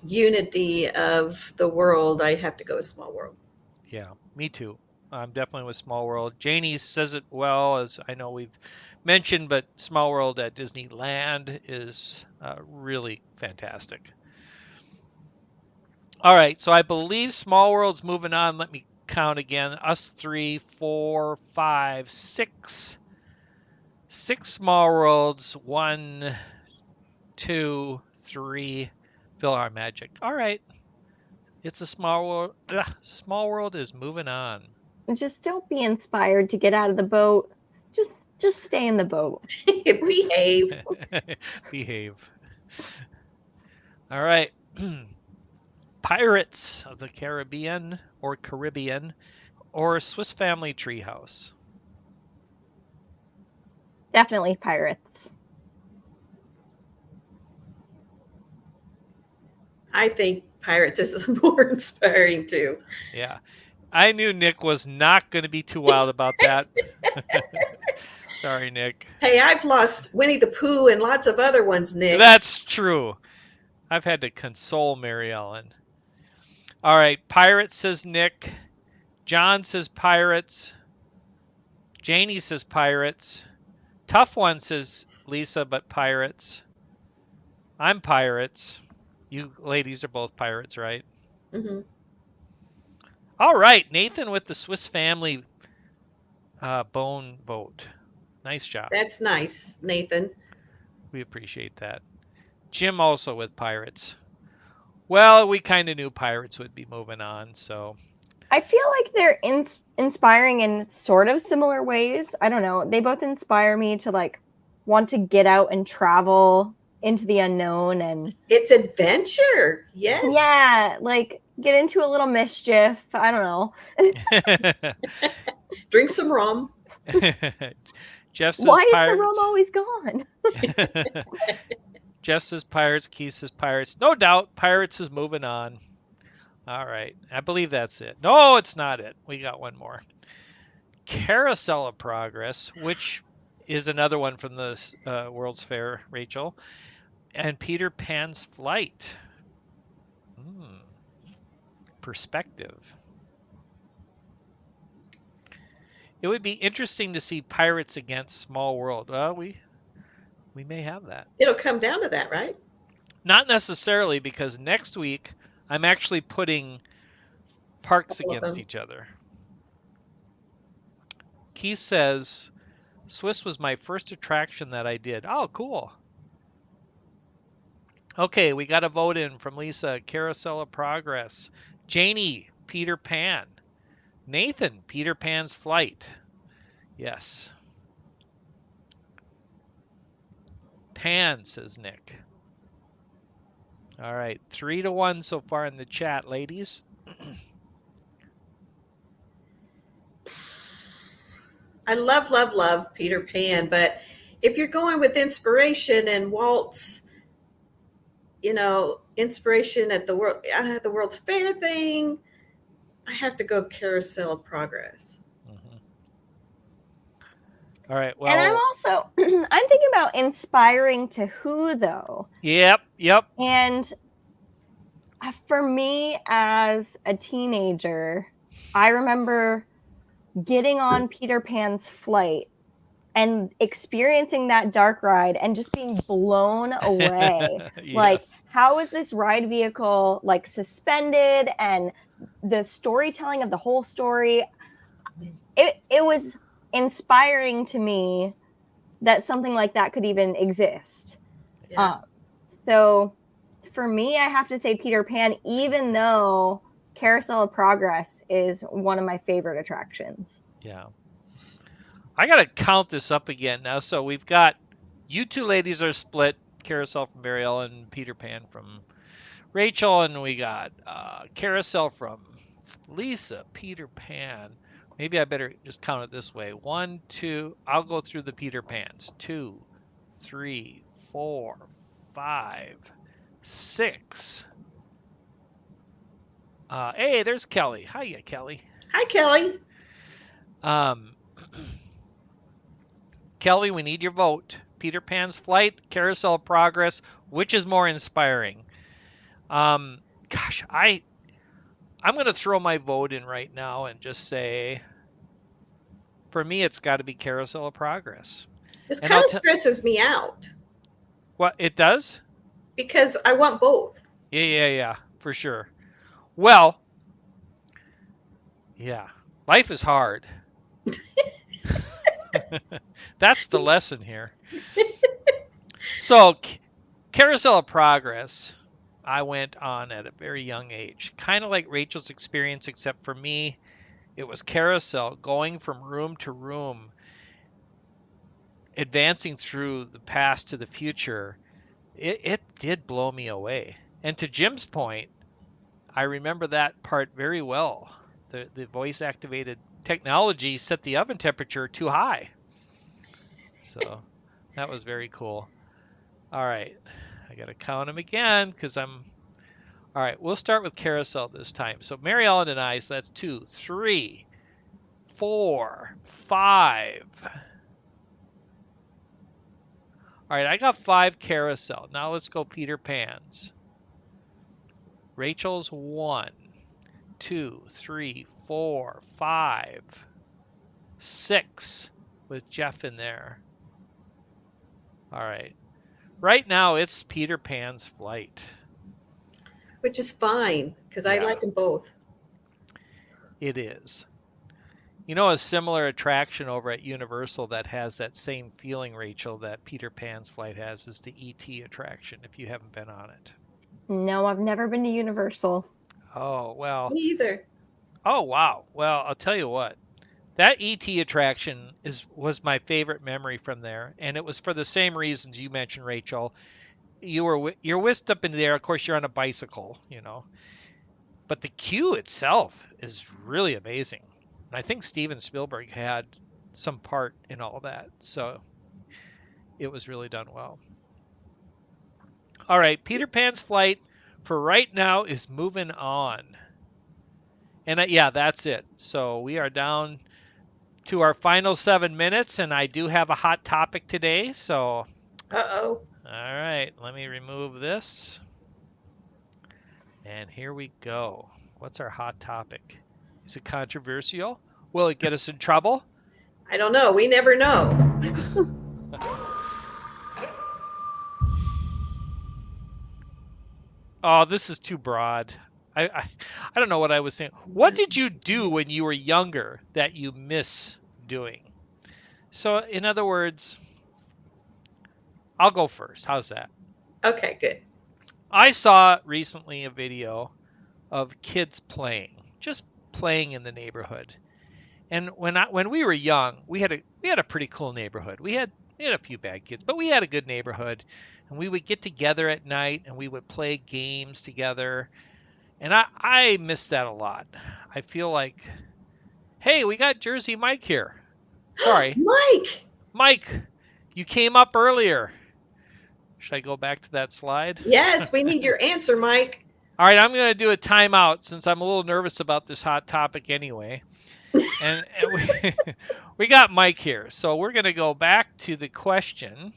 unity of the world, I have to go with Small World. Yeah, me too. I'm definitely with Small World. Janie says it well, as I know we've mentioned, but Small World at Disneyland is really fantastic. All right, so I believe Small World's moving on. Let me count again. Us 3, 4, 5, 6. 6 Small Worlds. 1, 2, 3. PhilharMagic. All right. It's a Small World. Small World is moving on. Just don't be inspired to get out of the boat. Just stay in the boat. Behave. Behave. All right. Pirates of the Caribbean, or Swiss Family Treehouse? Definitely pirates. I think Pirates is more inspiring too. Yeah. I knew Nick was not going to be too wild about that. Sorry, Nick. Hey, I've lost Winnie the Pooh and lots of other ones, Nick. That's true. I've had to console Mary Ellen. All right, Pirates, says Nick. John says Pirates. Janie says Pirates. Tough one, says Lisa, but Pirates. I'm Pirates. You ladies are both Pirates, right? Mm-hmm. All right, Nathan with the Swiss Family bone vote. Nice job. That's nice, Nathan. We appreciate that. Jim also with Pirates. Well, we kind of knew Pirates would be moving on, so. I feel like they're inspiring in sort of similar ways. I don't know. They both inspire me to like want to get out and travel into the unknown, and it's adventure. Yes. Yeah, like get into a little mischief. I don't know. Drink some rum. Jeff says Why is Pirates. the rum always gone? Jeff says Pirates. Keith says Pirates. No doubt, Pirates is moving on. All right. I believe that's it. No, it's not it. We got one more. Carousel of Progress, which is another one from the World's Fair, Rachel. And Peter Pan's Flight. Perspective. It would be interesting to see Pirates against Small World. Well, we may have that. It'll come down to that, right? Not necessarily, because next week I'm actually putting parks against each other. Keith says, Swiss was my first attraction that I did. Oh, cool. Okay, we got a vote in from Lisa. Carousel of Progress. Janie, Peter Pan. Nathan, Peter Pan's Flight. Yes. Pan, says Nick. All right, 3-1 so far in the chat, ladies. I love Peter Pan, but if you're going with inspiration and Walt's, inspiration at the World's Fair thing, I have to go Carousel of Progress. Mm-hmm. All right. Well, and I'm also I'm thinking about inspiring to who though. Yep. And for me as a teenager, I remember getting on Peter Pan's Flight and experiencing that dark ride and just being blown away. Yes. Like, how is this ride vehicle like suspended, and the storytelling of the whole story? It was inspiring to me that something like that could even exist. Yeah. So for me, I have to say Peter Pan, even though Carousel of Progress is one of my favorite attractions. Yeah. I got to count this up again now. So we've got, you two ladies are split, Carousel from Mary Ellen and Peter Pan from Rachel, and we got Carousel from Lisa, Peter Pan. Maybe I better just count it this way. 1, 2, I'll go through the Peter Pans. 2, 3, 4, 5, 6. Hey, there's Kelly. Hiya, Kelly. Hi, Kelly. Kelly, we need your vote. Peter Pan's Flight, Carousel of Progress, which is more inspiring? Gosh, I'm going to throw my vote in right now and just say, for me, it's got to be Carousel of Progress. This kind of stresses me out. What, it does? Because I want both. Yeah, for sure. Well, yeah, life is hard. That's the lesson here. So, Carousel of Progress, I went on at a very young age. Kind of like Rachel's experience, except for me, it was carousel, going from room to room, advancing through the past to the future. It did blow me away. And to Jim's point, I remember that part very well. The voice activated technology set the oven temperature too high. So that was very cool. All right. I got to count them again because I'm. All right. We'll start with carousel this time. So Mary Ellen and I, so that's 2, 3, 4, 5. All right. I got 5 carousel. Now let's go Peter Pan's. Rachel's 1, 2, 3, 4, 5, 6 with Jeff in there. All right. Right now it's Peter Pan's Flight. Which is fine because I Yeah. like them both. It is. You know, a similar attraction over at Universal that has that same feeling, Rachel, that Peter Pan's Flight has is the E.T. attraction, if you haven't been on it. No, I've never been to Universal. Oh, well. Me either. Oh, wow. Well, I'll tell you what. That E.T. attraction was my favorite memory from there, and it was for the same reasons you mentioned, Rachel. You're whisked up in there. Of course, you're on a bicycle, you know. But the queue itself is really amazing. And I think Steven Spielberg had some part in all that. So it was really done well. All right, Peter Pan's Flight for right now is moving on. And yeah, that's it. So we are down to our final 7 minutes, and I do have a hot topic today. So, Uh-oh. all right, let me remove this. And here we go. What's our hot topic? Is it controversial? Will it get us in trouble? I don't know. We never know. Oh, this is too broad. I don't know what I was saying. What did you do when you were younger that you miss doing? So, in other words, I'll go first. How's that? Okay, good. I saw recently a video of kids playing, just playing in the neighborhood. And when we were young, we had a pretty cool neighborhood. We had a few bad kids, but we had a good neighborhood. And we would get together at night and we would play games together. And I miss that a lot. I feel like, hey, we got Jersey Mike here. Sorry, Mike! Mike, you came up earlier. Should I go back to that slide? Yes, we need your answer, Mike. All right, I'm going to do a timeout since I'm a little nervous about this hot topic anyway. And we got Mike here. So we're going to go back to the question.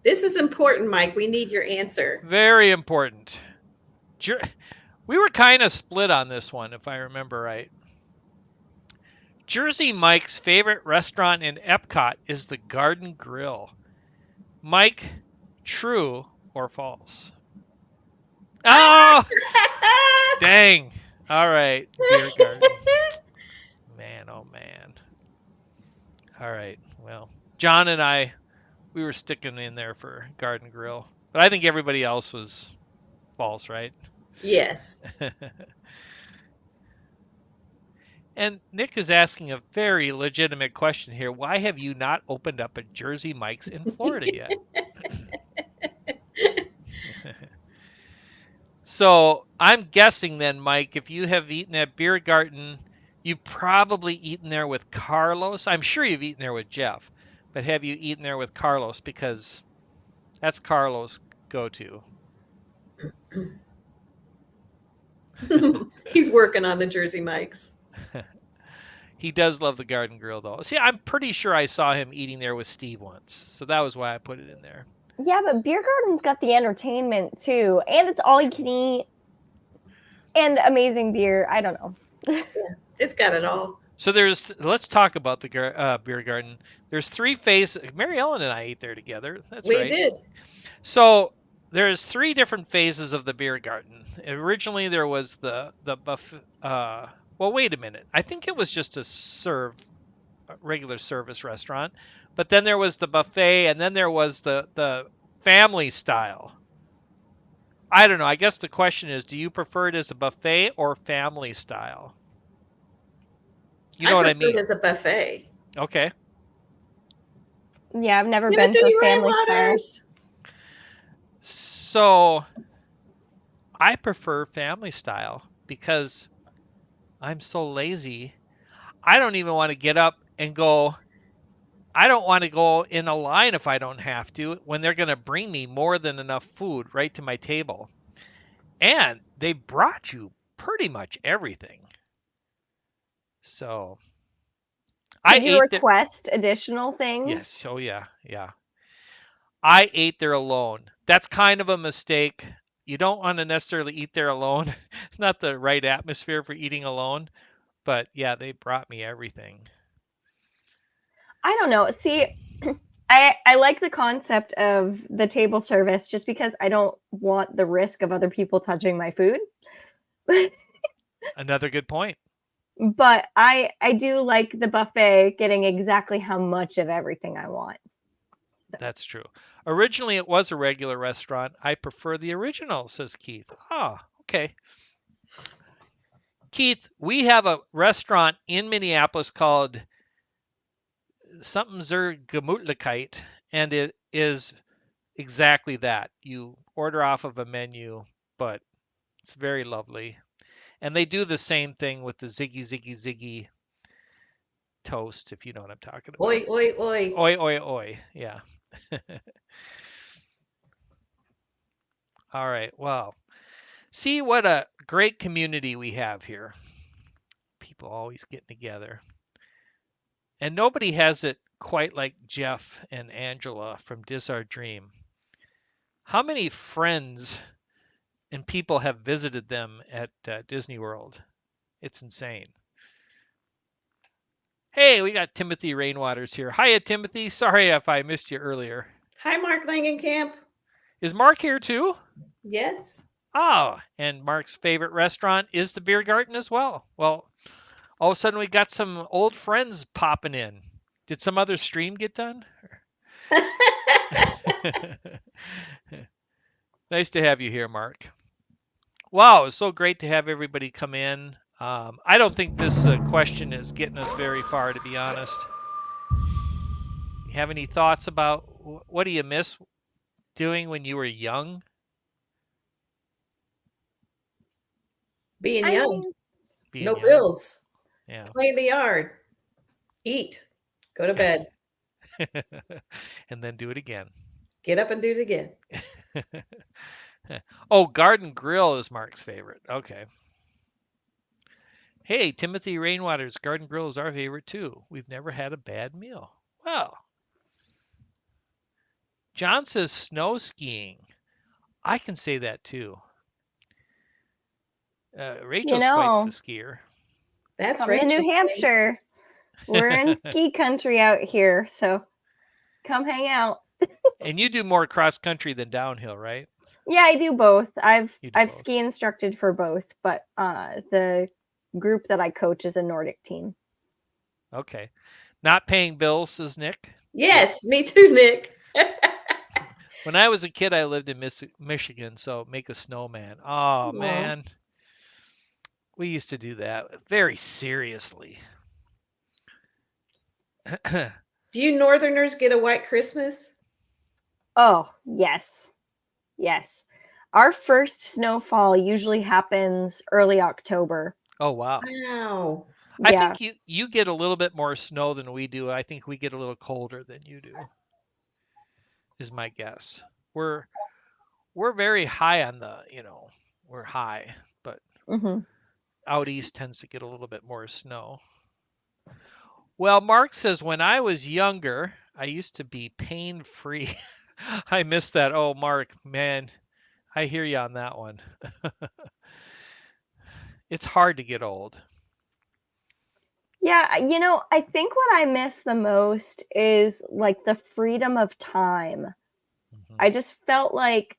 This is important, Mike. We need your answer. Very important. We were kind of split on this one, if I remember right. Jersey Mike's favorite restaurant in Epcot is the Garden Grill. Mike, true or false? Oh, dang. All right, Beer Garden. Man, oh man. All right, well, John and I, we were sticking in there for Garden Grill. But I think everybody else was false, right? Yes. And Nick is asking a very legitimate question here. Why have you not opened up a Jersey Mike's in Florida yet? So I'm guessing then, Mike, if you have eaten at Beer Garden, you've probably eaten there with Carlos. I'm sure you've eaten there with Jeff, but have you eaten there with Carlos? Because that's Carlos' go-to. He's working on the Jersey Mikes. He does love the Garden Grill, though. See, I'm pretty sure I saw him eating there with Steve once, so that was why I put it in there. Yeah, but Beer Garden's got the entertainment too, and it's all you can eat, and amazing beer. I don't know. Yeah, it's got it all. So let's talk about the Beer Garden. There's 3 phases. Mary Ellen and I ate there together. That's right. We did. So there's 3 different phases of the Beer Garden. Originally, there was the buffet. Well, wait a minute. I think it was just a regular service restaurant. But then there was the buffet, and then there was the family style. I don't know. I guess the question is, do you prefer it as a buffet or family style? You know what I prefer it mean? as a buffet. Okay. Yeah, I've never Give it been to to me, a family style. Waters. So I prefer family style because I'm so lazy. I don't even want to get up and go. I don't want to go in a line if I don't have to when they're going to bring me more than enough food right to my table. And they brought you pretty much everything. So I Can you ate there. request additional things? Yes. Oh, yeah. Yeah. I ate there alone. That's kind of a mistake. You don't want to necessarily eat there alone. It's not the right atmosphere for eating alone. But yeah, they brought me everything. I don't know. See, I like the concept of the table service just because I don't want the risk of other people touching my food. Another good point. But I do like the buffet getting exactly how much of everything I want. So, That's true. Originally, it was a regular restaurant. I prefer the original, says Keith. Ah, okay. Keith, we have a restaurant in Minneapolis called something zur Gemütlichkeit, and it is exactly that. You order off of a menu, but it's very lovely. And they do the same thing with the ziggy toast, if you know what I'm talking Oi, about. oi, oi. Oi, oi, oi. Yeah. All right. Well, see what a great community we have here. People always getting together. And nobody has it quite like Jeff and Angela from Dis Our Dream. How many friends and people have visited them at Disney World? It's insane. Hey, we got Timothy Rainwaters here. Hiya, Timothy. Sorry if I missed you earlier. Hi, Mark Langenkamp. Is Mark here too? Yes. Oh, and Mark's favorite restaurant is the Beer Garden as well. Well, all of a sudden we got some old friends popping in. Did some other stream get done? Nice to have you here, Mark. Wow, it's so great to have everybody come in. I don't think this question is getting us very far, to be honest. You have any thoughts about what do you miss doing when you were young? Being I young, mean, Being no young? bills, Yeah. play in the yard, eat, go to bed, And then do it again. get up and do it again. Oh, Garden Grill is Mark's favorite. Okay. Hey, Timothy Rainwater's Garden Grill is our favorite too. We've never had a bad meal. Well, John says snow skiing. I can say that too. you Rachel's quite the know, skier. That's come to New Rachel's thing. Hampshire. We're in ski country out here, so come hang out. And you do more cross country than downhill, right? Yeah, I do both. You do I've both. ski instructed for both, but the group that I coach is a Nordic team. Okay. Not paying bills, says Nick. Yep. Yes, me too, Nick. When I was a kid, I lived in Michigan, so make a snowman. Oh, Aw. man. We used to do that very seriously. Do you Northerners get a white Christmas? Oh, yes. Yes. Our first snowfall usually happens early October. Oh, wow. Wow. I Yeah. think you get a little bit more snow than we do. I think we get a little colder than you do, is my guess. We're we're very high on we're high, but Hmm. out east tends to get a little bit more snow. Well, Mark says when I was younger, I used to be pain free. I missed that. Oh, Mark, man, I hear you on that one. It's hard to get old. Yeah, I think what I miss the most is like the freedom of time. Mhm. I just felt like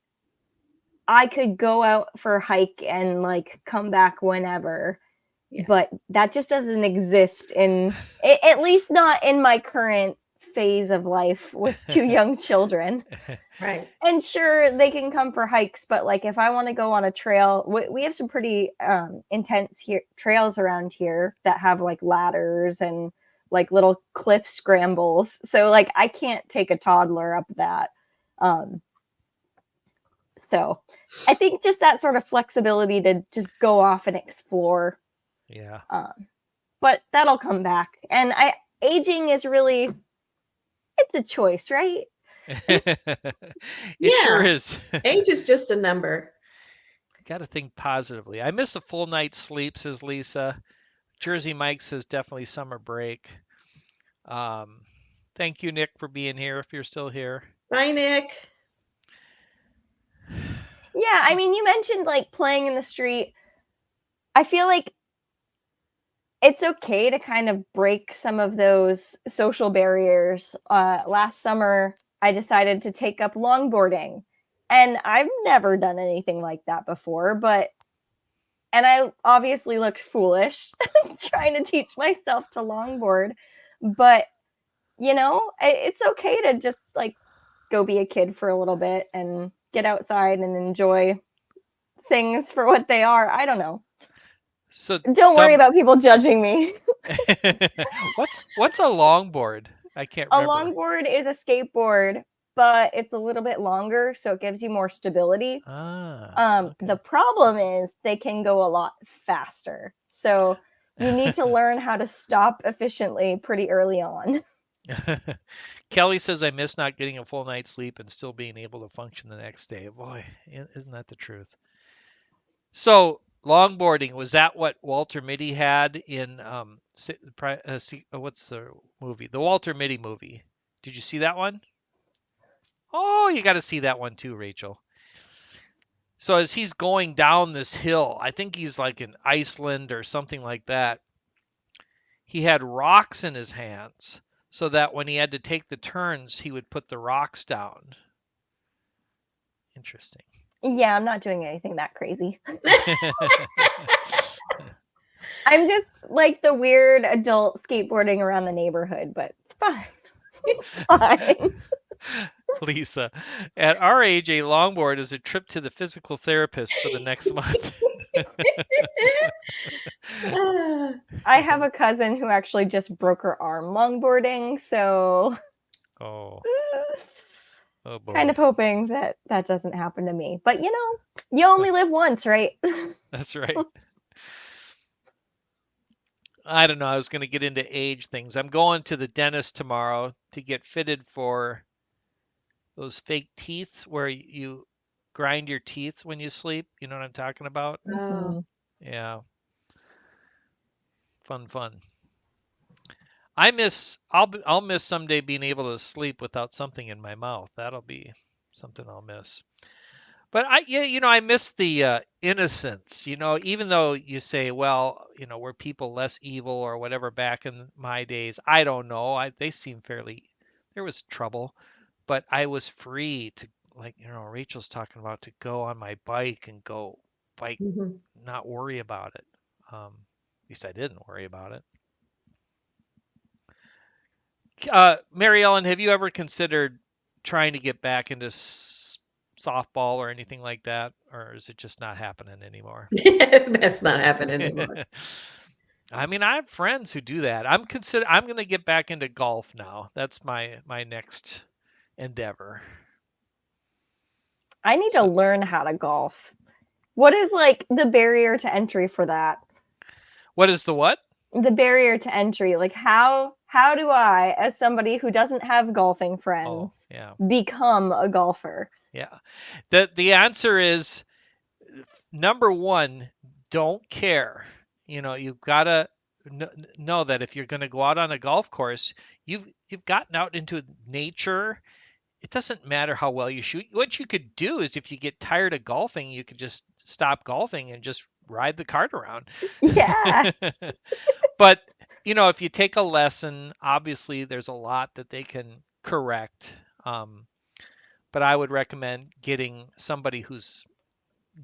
I could go out for a hike and like come back whenever. Yeah. But that just doesn't exist at least not in my current phase of life with two young children. Right. And sure, they can come for hikes, but like if I want to go on a trail, we have some pretty intense trails around here that have like ladders and like little cliff scrambles. So like I can't take a toddler up that. Um, So I think just that sort of flexibility to just go off and explore. Yeah. But that'll come back. And aging is really, it's a choice, right? It sure Yeah. is. Age is just a number. Got to think positively. I miss a full night's sleep, says Lisa. Jersey Mike says definitely summer break. Thank you, Nick, for being here if you're still here. Bye, Nick. Yeah, I mean, you mentioned like playing in the street. I feel like it's okay to kind of break some of those social barriers. Last summer, I decided to take up longboarding, and I've never done anything like that before, and I obviously looked foolish trying to teach myself to longboard, but it's okay to just like go be a kid for a little bit and get outside and enjoy things for what they are. I don't know. So Don't worry about people judging me. what's a longboard? I can't A remember. longboard is a skateboard, but it's a little bit longer, so it gives you more stability. Okay. The problem is they can go a lot faster. So you need to learn how to stop efficiently pretty early on. Kelly says, I miss not getting a full night's sleep and still being able to function the next day. Boy, isn't that the truth? So, longboarding, was that what Walter Mitty had in what's the movie? The Walter Mitty movie. Did you see that one? Oh, you got to see that one too, Rachel. So as he's going down this hill, I think he's like in Iceland or something like that. He had rocks in his hands so that when he had to take the turns, he would put the rocks down. Interesting. Yeah, I'm not doing anything that crazy. I'm just like the weird adult skateboarding around the neighborhood, but fine. Fine. Lisa, at our age, a longboard is a trip to the physical therapist for the next month. I have a cousin who actually just broke her arm longboarding, so Oh boy. Kind of hoping that that doesn't happen to me. But you only live once, right? That's right. I don't know. I was going to get into age things. I'm going to the dentist tomorrow to get fitted for those fake teeth where you grind your teeth when you sleep. You know what I'm talking about? Oh. Yeah. Fun. I'll miss someday being able to sleep without something in my mouth. That'll be something I'll miss. But I miss the innocence. Even though you say, well, were people less evil or whatever back in my days? I don't know. They seem fairly. There was trouble, but I was free to, like, Rachel's talking about, to go on my bike and go bike, not worry about it. At least I didn't worry about it. Mary Ellen, have you ever considered trying to get back into softball or anything like that, or is it just not happening anymore? That's not happening anymore. I mean, I have friends who do that. I'm going to get back into golf now. That's my next endeavor. I need to learn how to golf. What is like the barrier to entry for that? What is the what? The barrier to entry. Like how do I, as somebody who doesn't have golfing friends, become a golfer? Yeah. The answer is, number one, don't care. You've got to know that if you're going to go out on a golf course, you've gotten out into nature. It doesn't matter how well you shoot. What you could do is, if you get tired of golfing, you could just stop golfing and just ride the cart around. Yeah. But, if you take a lesson, obviously there's a lot that they can correct. But I would recommend getting somebody who's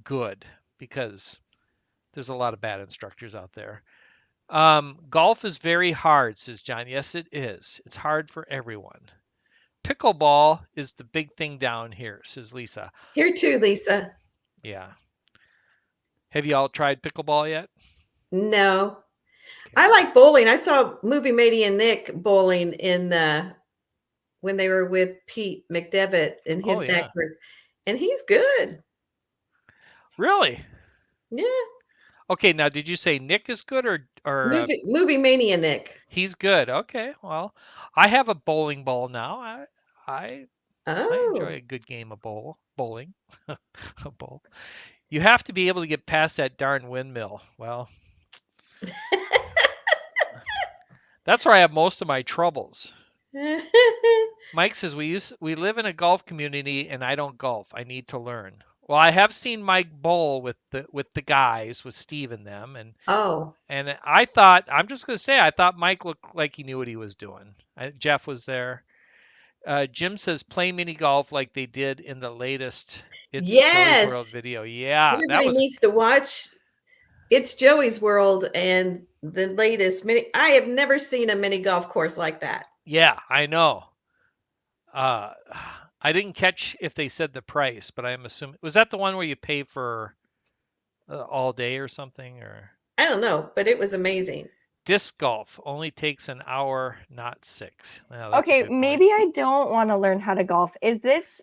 good, because there's a lot of bad instructors out there. Golf is very hard, says John. Yes, it is. It's hard for everyone. Pickleball is the big thing down here, says Lisa. Here too, Lisa. Yeah. Have you all tried pickleball yet? No. Okay. I like bowling. I saw Movie Matey and Nick bowling when they were with Pete McDevitt and that group, and he's good. Really? Yeah. Okay, now did you say Nick is good or Movie mania Nick. he's good? Okay, well, I have a bowling ball now. I I enjoy Oh. a good game of bowling. A bowl. You have to be able to get past that darn windmill. Well, that's where I have most of my troubles. Mike says we live in a golf community and I don't golf. I need to learn. Well, I have seen Mike bowl with the guys, with Steve and them, Oh. and I thought I'm just gonna say I thought Mike looked like he knew what he was doing. Jeff was there. Jim says play mini golf like they did in the latest It's Joey's World Yes. video. Yeah, that Everybody was needs to watch It's Joey's World and the latest mini. I have never seen a mini golf course like that. yeah, I know. Uh, I didn't catch if they said the price, but I'm assuming was that the one where you pay for all day or something or I don't know, but it was amazing. disc golf only takes an hour, not 6. Well, that's a Okay, good point. maybe I don't want to learn how to golf. Is this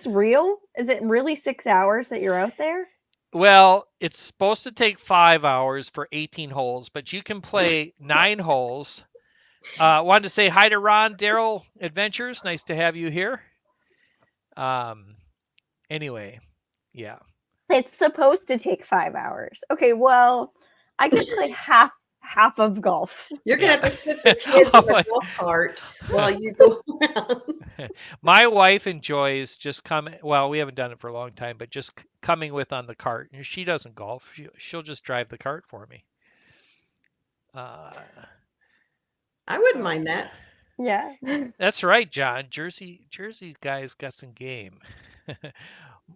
real? Is it really 6 hours that you're out there? Well, it's supposed to take 5 hours for 18 holes, but you can play 9 holes. Wanted to say hi to Ron, Daryl Adventures. Nice to have you here. Anyway, yeah. It's supposed to take 5 hours. Okay, well, I could play half of golf. You're gonna Yeah. have to sit the kids in the golf cart while you go around. My wife enjoys just coming. Well, we haven't done it for a long time, but just coming with on the cart. She doesn't golf. She'll just drive the cart for me. I wouldn't mind that. Yeah. That's right, John. Jersey guys got some game.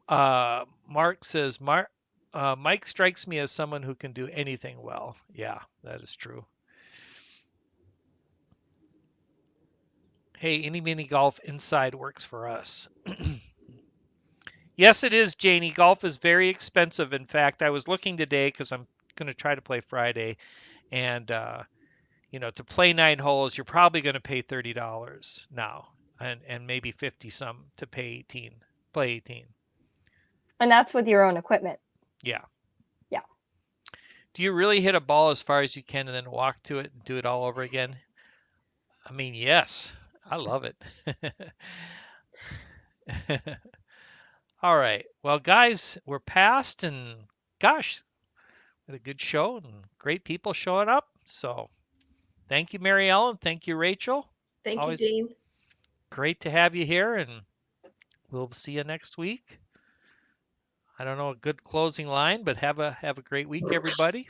Mark says, Mike strikes me as someone who can do anything well. Yeah, that is true. Hey, any mini golf inside works for us. Yes, it is, Janie. Golf is very expensive. In fact, I was looking today because I'm going to try to play Friday, and to play 9 holes, you're probably going to pay $30 now, and maybe 50 some to play 18. And that's with your own equipment. Yeah. Yeah. Do you really hit a ball as far as you can and then walk to it and do it all over again? I mean, yes. I love it. All right. Well, guys, we're past, and gosh, we had a good show and great people showing up. So thank you, Mary Ellen. Thank you, Rachel. Thank Always you, Dean. great to have you here, and we'll see you next week. I don't know a good closing line, but have a great week, everybody.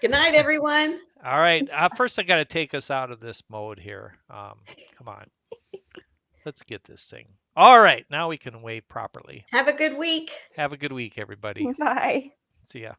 Good night, everyone. All right. First, I got to take us out of this mode here. Come on. Let's get this thing. All right. Now we can wave properly. Have a good week. Have a good week, everybody. Bye. See ya.